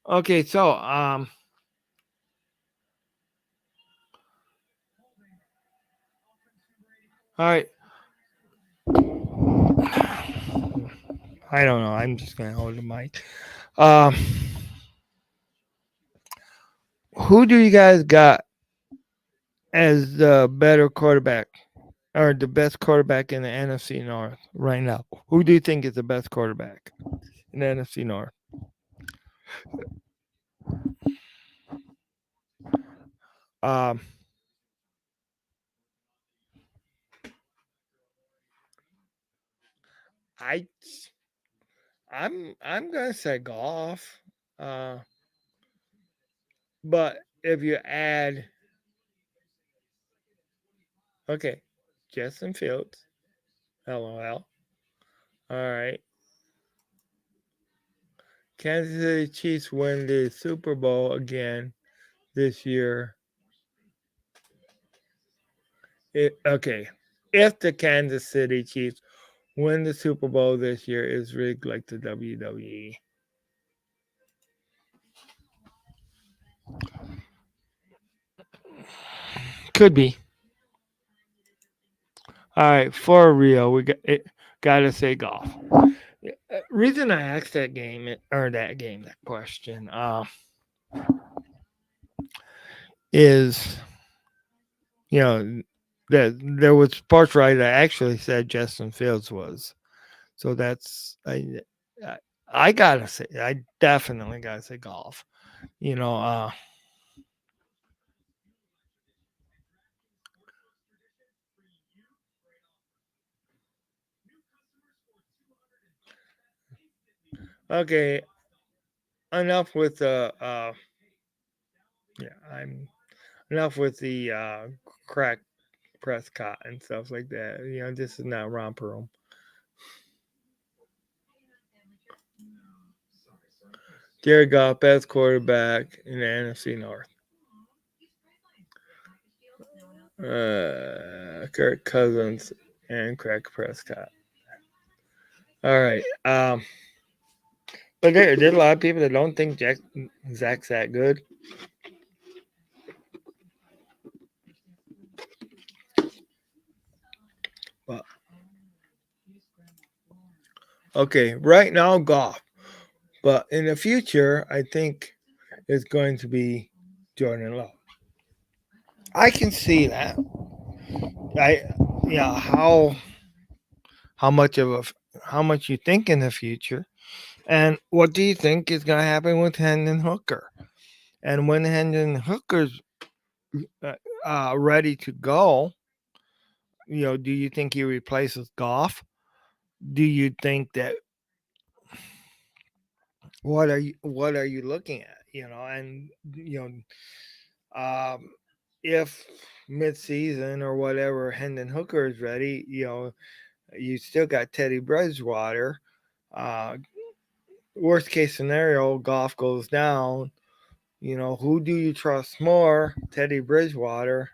Speaker 1: Okay, so all right. I don't know. I'm just gonna hold the mic. Um, who do you guys got as the better quarterback or the best quarterback in the NFC North right now? Who do you think is the best quarterback in the NFC North? Um, I I'm gonna say golf. Uh, but if you add okay, Justin Fields, LOL. All right, Kansas City Chiefs win the Super Bowl again this year. Okay, if the Kansas City Chiefs win the Super Bowl this year, is rigged like the WWE. Could be. All right, for real, we got it. Gotta say golf. Reason I asked that that question, is you know that there was sports writer that actually said Justin Fields was. So I, I gotta say, I definitely gotta say golf. You know, okay, enough with the yeah, I'm enough with the crack Prescott and stuff like that. This is not romper room. Jared Goff, best quarterback in the NFC North. Kirk Cousins and Craig Prescott. All right. But there's a lot of people that don't think Zach's that good. But okay, right now Goff. But in the future, I think it's going to be Jordan Love. I can see that. I yeah, how much of a how much you think in the future, and what do you think is going to happen with Hendon Hooker? And when Hendon Hooker's uh, ready to go, do you think he replaces Goff? Do you think that what are you looking at? And um, if mid-season or whatever Hendon Hooker is ready, you still got Teddy Bridgewater. Uh, Worst case scenario, Goff goes down. Who do you trust more, Teddy Bridgewater?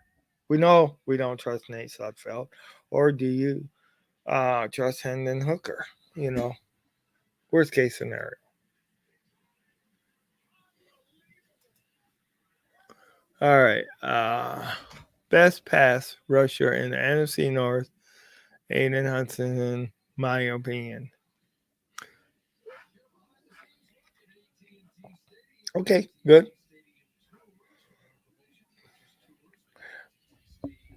Speaker 1: We know we don't trust Nate Sudfeld, or do you trust Hendon Hooker? You know, Worst case scenario. All right. Best pass rusher in the NFC North, Aiden Hudson, in my opinion. Okay, good.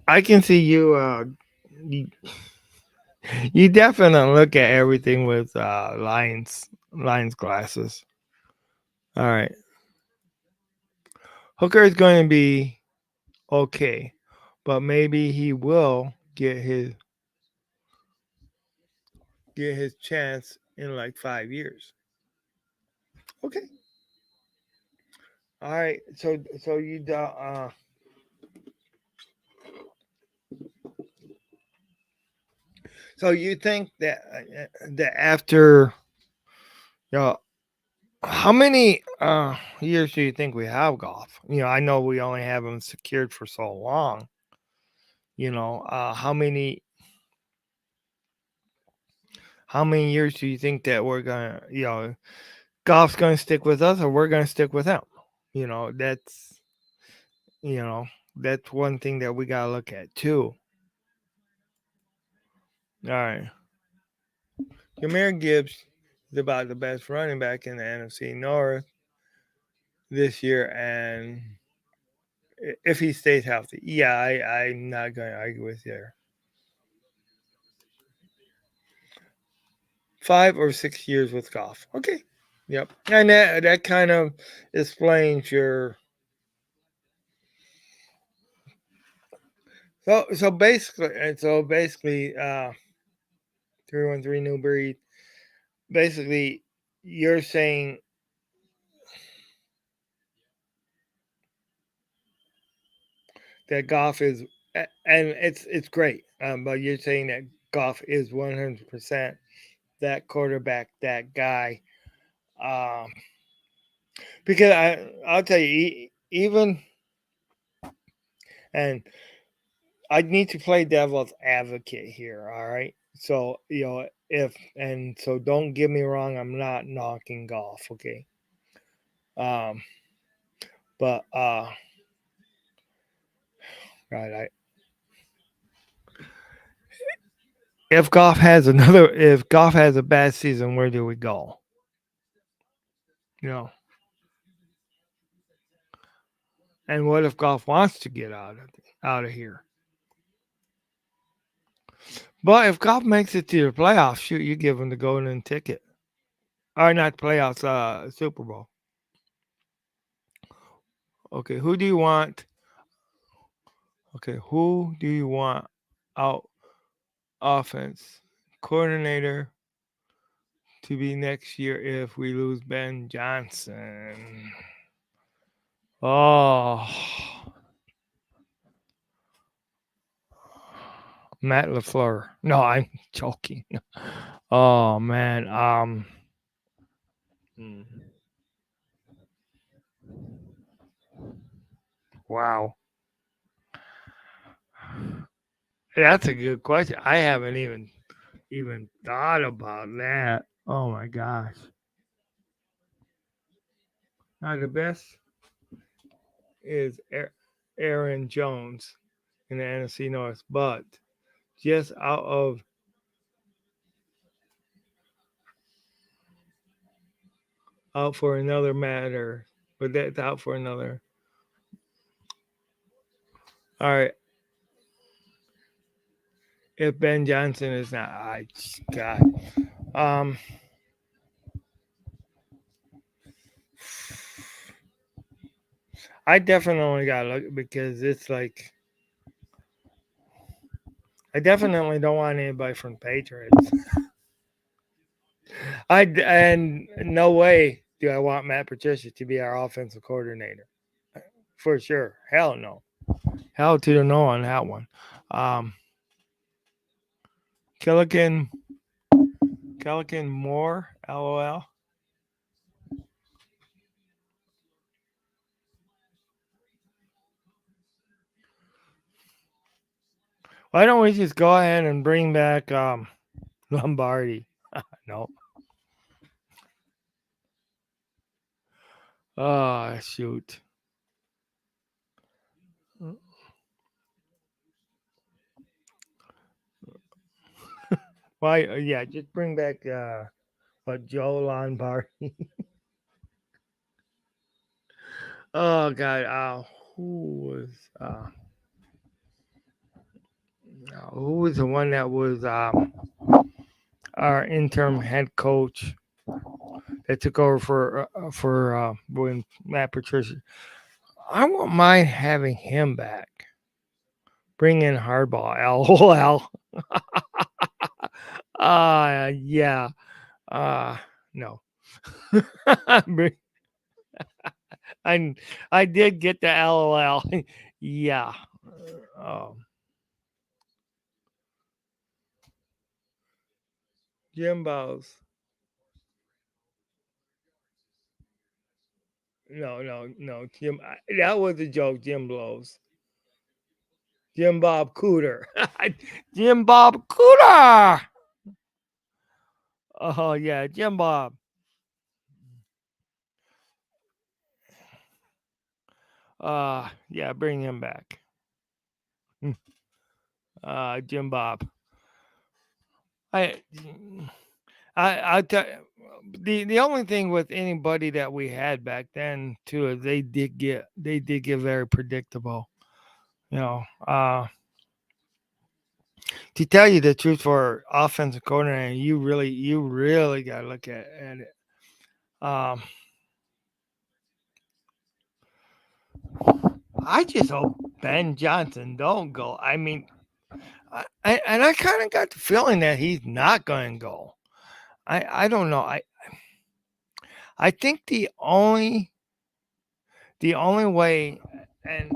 Speaker 1: I can see you. You definitely look at everything with lines glasses. All right, Hooker is going to be okay, but maybe he will get his chance in like 5 years. Okay. All right. So you think that after you know how many years do you think we have golf? I know we only have them secured for so long. How many years do you think that we're gonna golf's gonna stick with us, or we're gonna stick with them? You know that's you know that's one thing that we gotta look at too. All right, Jameer Gibbs is about the best running back in the NFC North this year, and if he stays healthy, yeah, I'm not gonna argue with you there. 5 or 6 years with golf. Okay. Yep. And that kind of explains your so basically 313 New Breed. Basically, you're saying that golf is and it's great. But you're saying that golf is 100% that quarterback, that guy. Um, because I'll tell you, even and I need to play devil's advocate here. All right. So if and so don't get me wrong. I'm not knocking golf. Okay. Um, but right. if Goff has a bad season, where do we go? You know, and what if Goff wants to get out of here? But if Goff makes it to the playoffs, shoot, you give him the golden ticket. Or not playoffs, Super Bowl. Okay, who do you want? Okay, who do you want out offense coordinator to be next year if we lose Ben Johnson? Oh, Matt LaFleur. No, I'm joking. Oh man. Hmm. Wow. That's a good question. I haven't even thought about that. Oh my gosh. Now the best is Aaron Jones in the NFC North, but just out for another matter. But that's out for another. All right. If Ben Johnson is not, God. Um, I definitely got to look because it's like I definitely don't want anybody from Patriots. And no way do I want Matt Patricia to be our offensive coordinator for sure. Hell no. Hell to the no on that one. Um, Killigan Moore, LOL. Why don't we just go ahead and bring back Lombardi? No. Oh shoot. Why? Yeah, just bring back Joe Lombardi. Oh God. Who was uh who was the one that was our interim head coach that took over for when Matt Patricia? I won't mind having him back. Bring in Hardball. LOL. Yeah. Uh no. Bring- I I did get the LOL. Yeah. Um, Jimbo's. No. That was a joke. Jim blows. Jim Bob Cooter. Jim Bob Cooter. Oh yeah, Jim Bob. Yeah, bring him back. Jim Bob. I I tell the only thing with anybody that we had back then too is they did get very predictable. You know, to tell you the truth, for offensive coordinator, you really got to look at it. Um, I just hope Ben Johnson don't go. I mean, I kind of got the feeling that he's not going to go. I don't know. I think the only way, and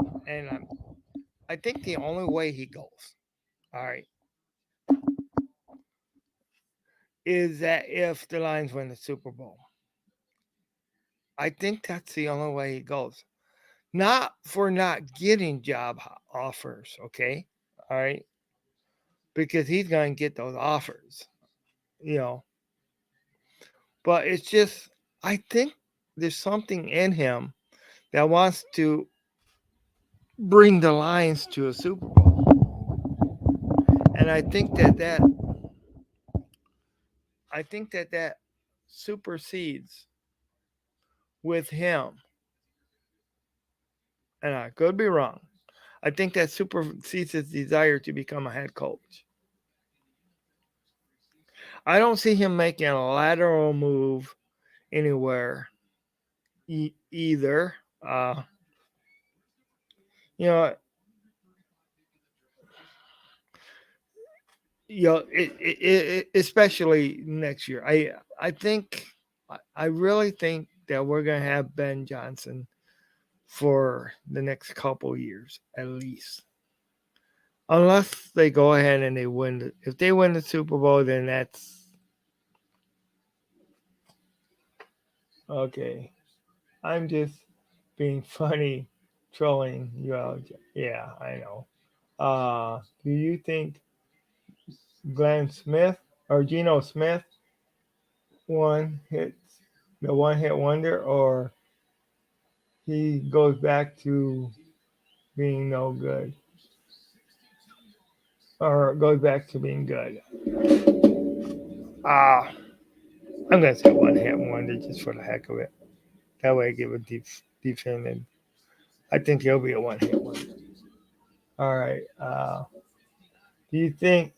Speaker 1: I think the only way he goes, all right, is that if the Lions win the Super Bowl. I think that's the only way he goes. Not for not getting job offers, okay? All right? Because he's going to get those offers, you know. But it's just, I think there's something in him that wants to bring the Lions to a Super Bowl. And I think that I think that supersedes with him, and I could be wrong. I think that supersedes his desire to become a head coach. I don't see him making a lateral move anywhere either. You know, especially next year. I think I really think that we're gonna have Ben Johnson for the next couple years at least, unless they go ahead and they win. If they win the Super Bowl, then that's okay. I'm just being funny, trolling you out. Yeah, I know. Do you think Glenn Smith or Geno Smith one hit the one hit wonder, or he goes back to being no good, or goes back to being good? Ah, I'm gonna say one hit wonder just for the heck of it. That way, I give a defended. I think he'll be a one hit wonder. All right. Do you think?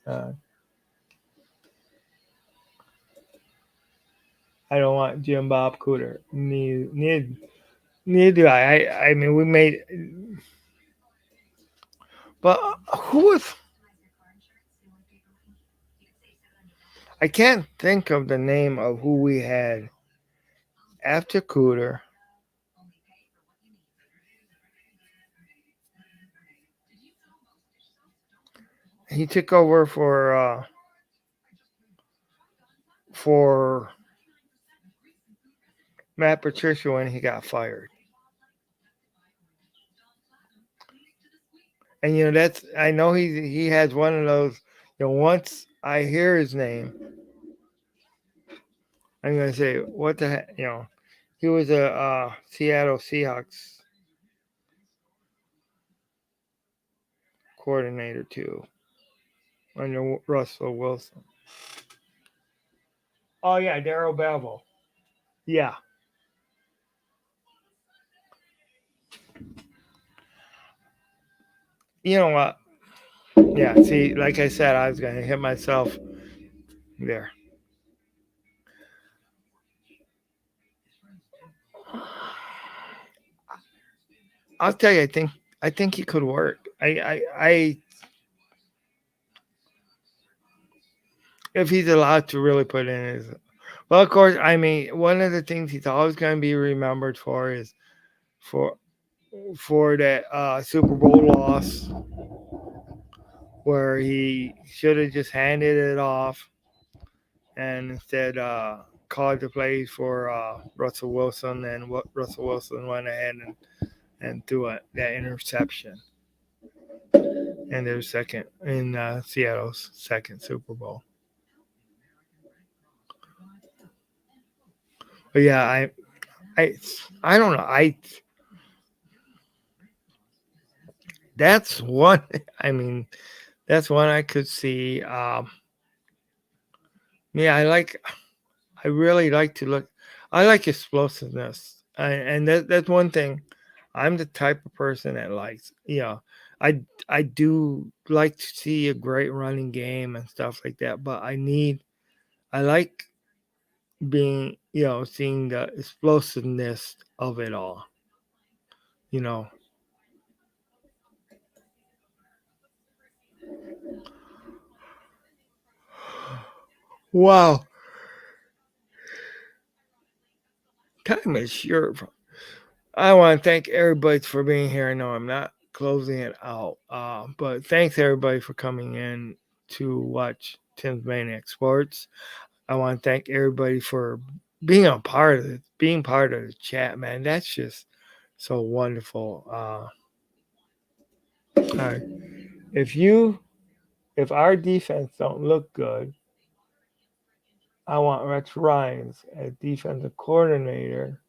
Speaker 1: I don't want Jim Bob Cooter. Neither do I. I mean, we made, but who was? I can't think of the name of who we had after Cooter. He took over for Matt Patricia when he got fired. And that's I know he has one of those. Once I hear his name, I'm gonna say, what the heck? He was a Seattle Seahawks coordinator too under Russell Wilson. Oh yeah, Darrell Bevell. Yeah. You know what? Yeah. See, like I said, I was gonna hit myself there. I'll tell you, I think he could work. I if he's allowed to really put in his. Well, of course, I mean, one of the things he's always going to be remembered for is for for that Super Bowl loss where he should have just handed it off and instead called the plays for Russell Wilson, and what Russell Wilson went ahead and threw that interception in their second in Seattle's second Super Bowl. But yeah, I I don't know. That's one. I mean, that's one I could see. Yeah, I really like to look. I like explosiveness, and that's one thing. I'm the type of person that likes. I do like to see a great running game and stuff like that. But I like seeing the explosiveness of it all. You know. Wow, time is short. I want to thank everybody for being here. I know I'm not closing it out, but thanks everybody for coming in to watch Tim's Maniac Sports. I want to thank everybody for being a part of it, being part of the chat, man. That's just so wonderful. All right. If you, if our defense don't look good, I want Rex Ryan's as defensive coordinator.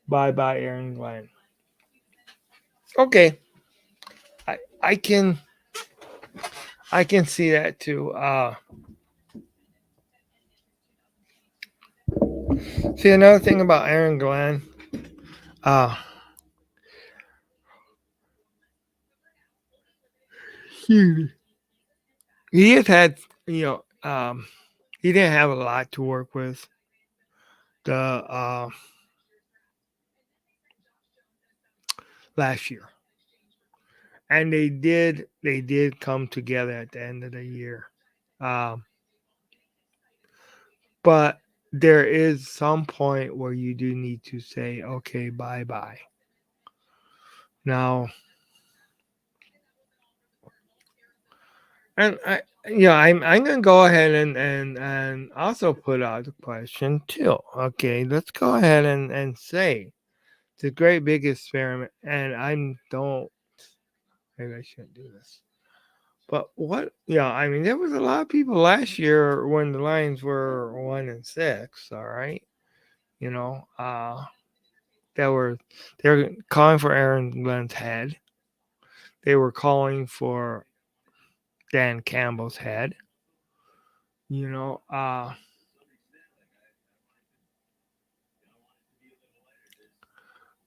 Speaker 1: Bye bye, Aaron Glenn. Okay, I I can I can see that too. See, another thing about Aaron Glenn, uh, he has had, he didn't have a lot to work with. The last year, and they did come together at the end of the year, um, but there is some point where you do need to say, okay, bye bye. Now, and I'm gonna go ahead and also put out the question too. Okay, let's go ahead and say it's a great big experiment, and I don't maybe I shouldn't do this. But what? Yeah, I mean, there was a lot of people last year when the Lions were 1-6. All right, you know, they're calling for Aaron Glenn's head. They were calling for Dan Campbell's head. You know,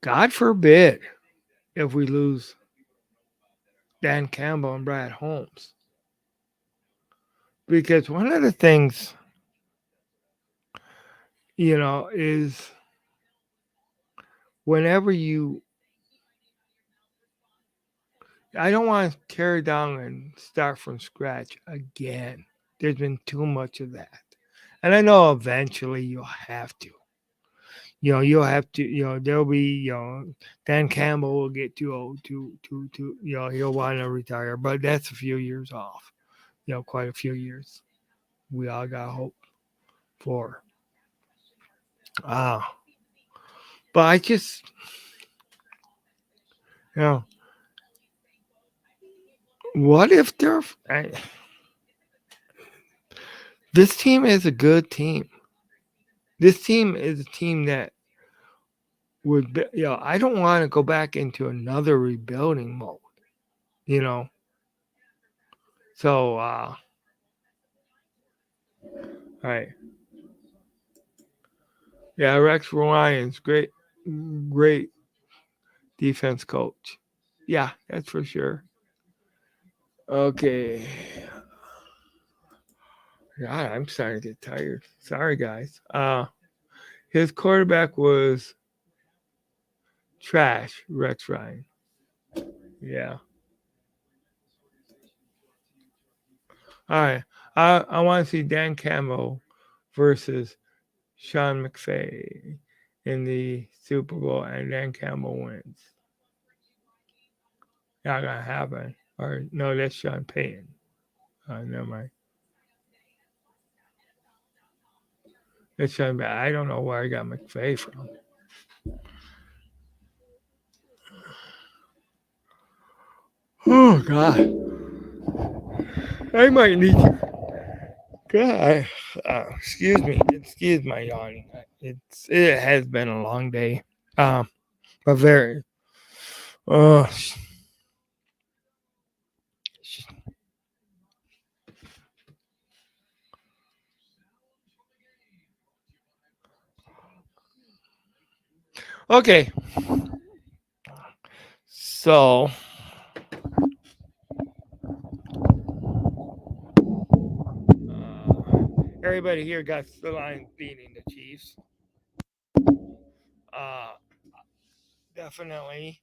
Speaker 1: God forbid if we lose Dan Campbell and Brad Holmes, because one of the things is whenever you I don't want to tear down and start from scratch again. There's been too much of that. And I know eventually you'll have to. You'll have to, there'll be, Dan Campbell will get too old to he'll want to retire, but that's a few years off, quite a few years. We all got hope for. Uh, but I just, you know, what if this team is a good team. This team is a team that would be, I don't want to go back into another rebuilding mode, you know. So, all right. Yeah, Rex Ryan's great defense coach. Yeah, that's for sure. Okay. God, I'm starting to get tired. Sorry, guys. His quarterback was trash, Rex Ryan. Yeah. All right. I want to see Dan Campbell versus Sean McVay in the Super Bowl, and Dan Campbell wins. Not gonna happen. Or no, that's Sean Payton. Never mind. That's Sean. I don't know where I got McVay from. Oh God, I might need to. God, excuse my yawning. It has been a long day. But very. Uh, okay. So everybody here got the Lions beating the Chiefs. Uh, definitely.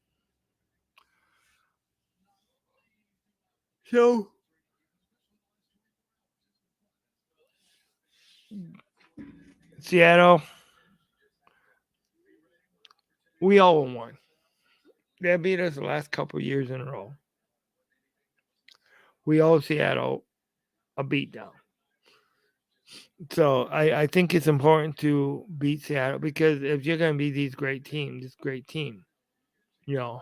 Speaker 1: So Seattle, we all won. They beat us the last couple years in a row. We owe Seattle a beatdown. So I think it's important to beat Seattle because if you're going to beat these great teams, this great team, you know,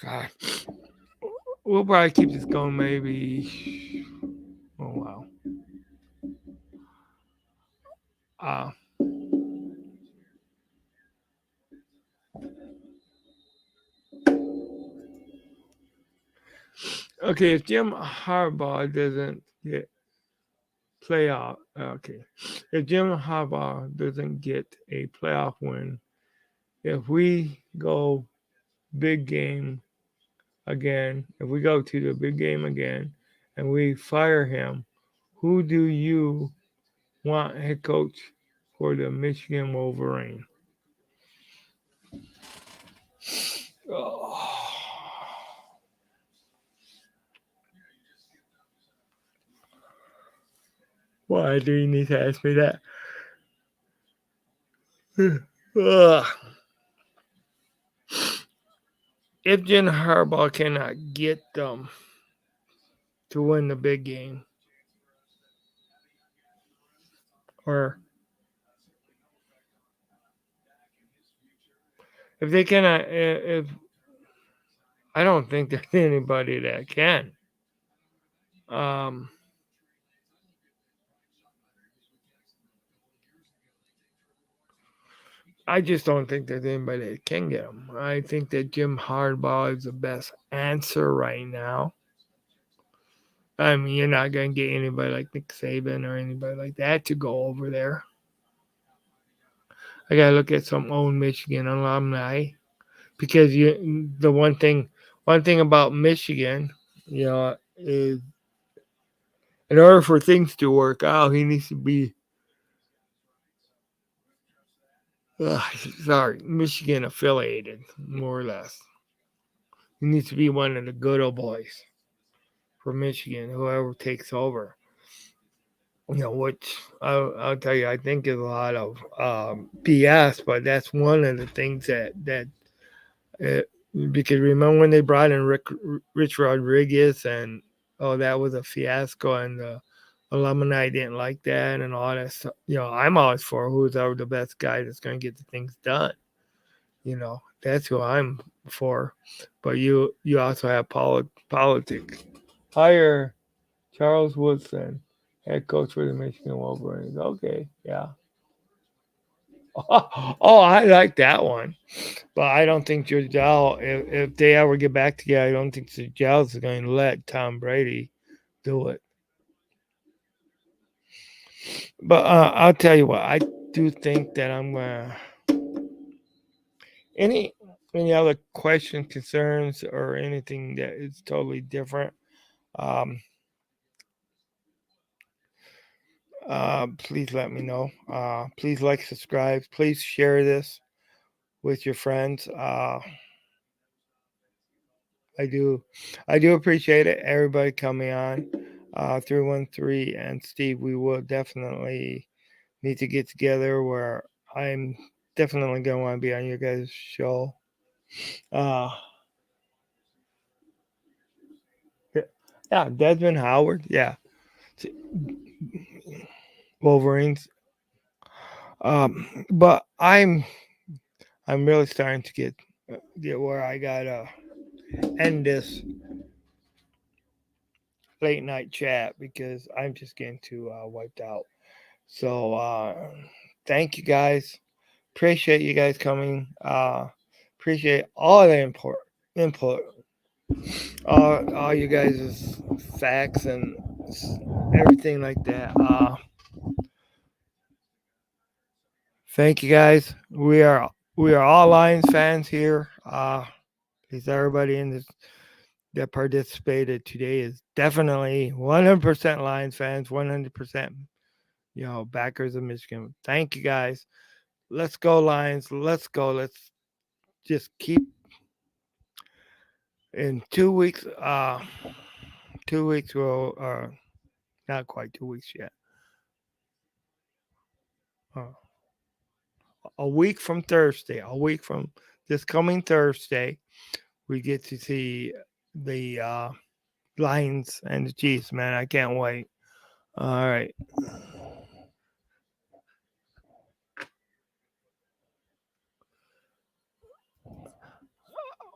Speaker 1: God, we'll probably keep this going maybe. Oh, wow. Uh, okay, if Jim Harbaugh doesn't get playoff. Okay, if Jim Harbaugh doesn't get a playoff win, if we go big game again, if we go to the big game again, and we fire him, who do you want head coach for the Michigan Wolverine? Oh. Why do you need to ask me that? Ugh. If Jim Harbaugh cannot get them to win the big game, or if they cannot, if I don't think there's anybody that can. Um, I just don't think there's anybody that can get them. I think that Jim Harbaugh is the best answer right now. I mean, you're not going to get anybody like Nick Saban or anybody like that to go over there. I got to look at some old Michigan alumni because the one thing about Michigan, is in order for things to work out, he needs to be uh, Michigan affiliated, more or less. He needs to be one of the good old boys for Michigan, whoever takes over. Which I'll tell you, I think is a lot of BS, but that's one of the things that uh, because remember when they brought in Rich Rodriguez and that was a fiasco and the alumni didn't like that and all that stuff. I'm always for who's ever the best guy that's going to get the things done. That's who I'm for. But you also have politics. Hire Charles Woodson, head coach for the Michigan Wolverines. Okay, yeah. Oh, I like that one. But I don't think Giselle, if they ever get back together, I don't think Giselle is going to let Tom Brady do it. But I'll tell you what, I do think that I'm going to. Any any other questions, concerns, or anything that is totally different? Um, please let me know. Please like, subscribe. Please share this with your friends. I do, I do appreciate it. Everybody coming on. 313 and Steve, we will definitely need to get together where I'm definitely going to want to be on your guys' show. Uh, yeah, Desmond Howard. Yeah, Wolverines. But I'm really starting to get where I gotta end this late night chat because I'm just getting too wiped out. So thank you guys. Appreciate you guys coming. Appreciate all the input. All you guys' facts and everything like that. Thank you guys. We are all Lions fans here. Because everybody in this that participated today is definitely 100% Lions fans, 100% backers of Michigan. Thank you guys. Let's go Lions. Let's go. Let's just keep in 2 weeks. 2 weeks will not quite 2 weeks yet. Uh, a week from Thursday. A week from this coming Thursday, we get to see the Lions and the Chiefs. Man, I can't wait. All right.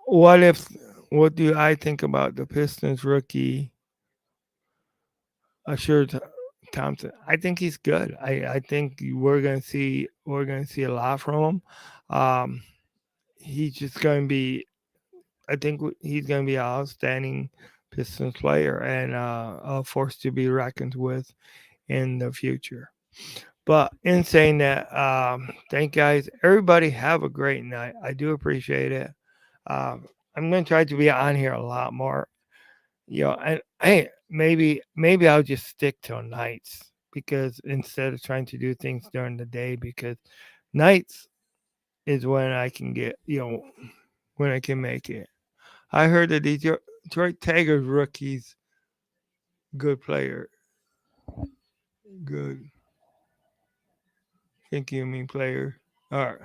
Speaker 1: What if? What do I think about the Pistons rookie, Asher Thompson? I think he's good. I think we're gonna see a lot from him. Um, he's just gonna be. I think he's gonna be an outstanding Pistons player and a force to be reckoned with in the future. But in saying that, thank guys. Everybody have a great night. I do appreciate it. I'm gonna try to be on here a lot more. And hey, maybe I'll just stick to nights because instead of trying to do things during the day, because nights is when I can get when I can make it. I heard the Detroit Tigers rookies, good player, good. Think you mean player. All right.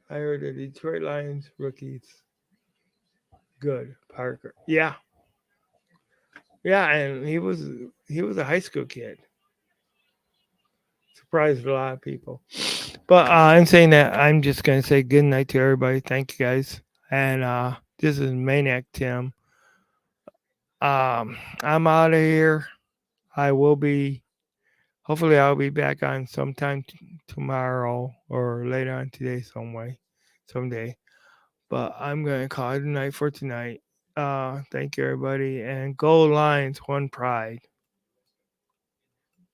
Speaker 1: I heard the Detroit Lions rookies, good. Parker. Yeah, yeah, and he was a high school kid. Surprised a lot of people. But in saying that, I'm just gonna say good night to everybody. Thank you guys. And this is Maniac Tim. I'm out of here. I will be. Hopefully, I'll be back on sometime tomorrow or later on today, someday. But I'm gonna call it a night for tonight. Thank you, everybody, and go Lions, one pride.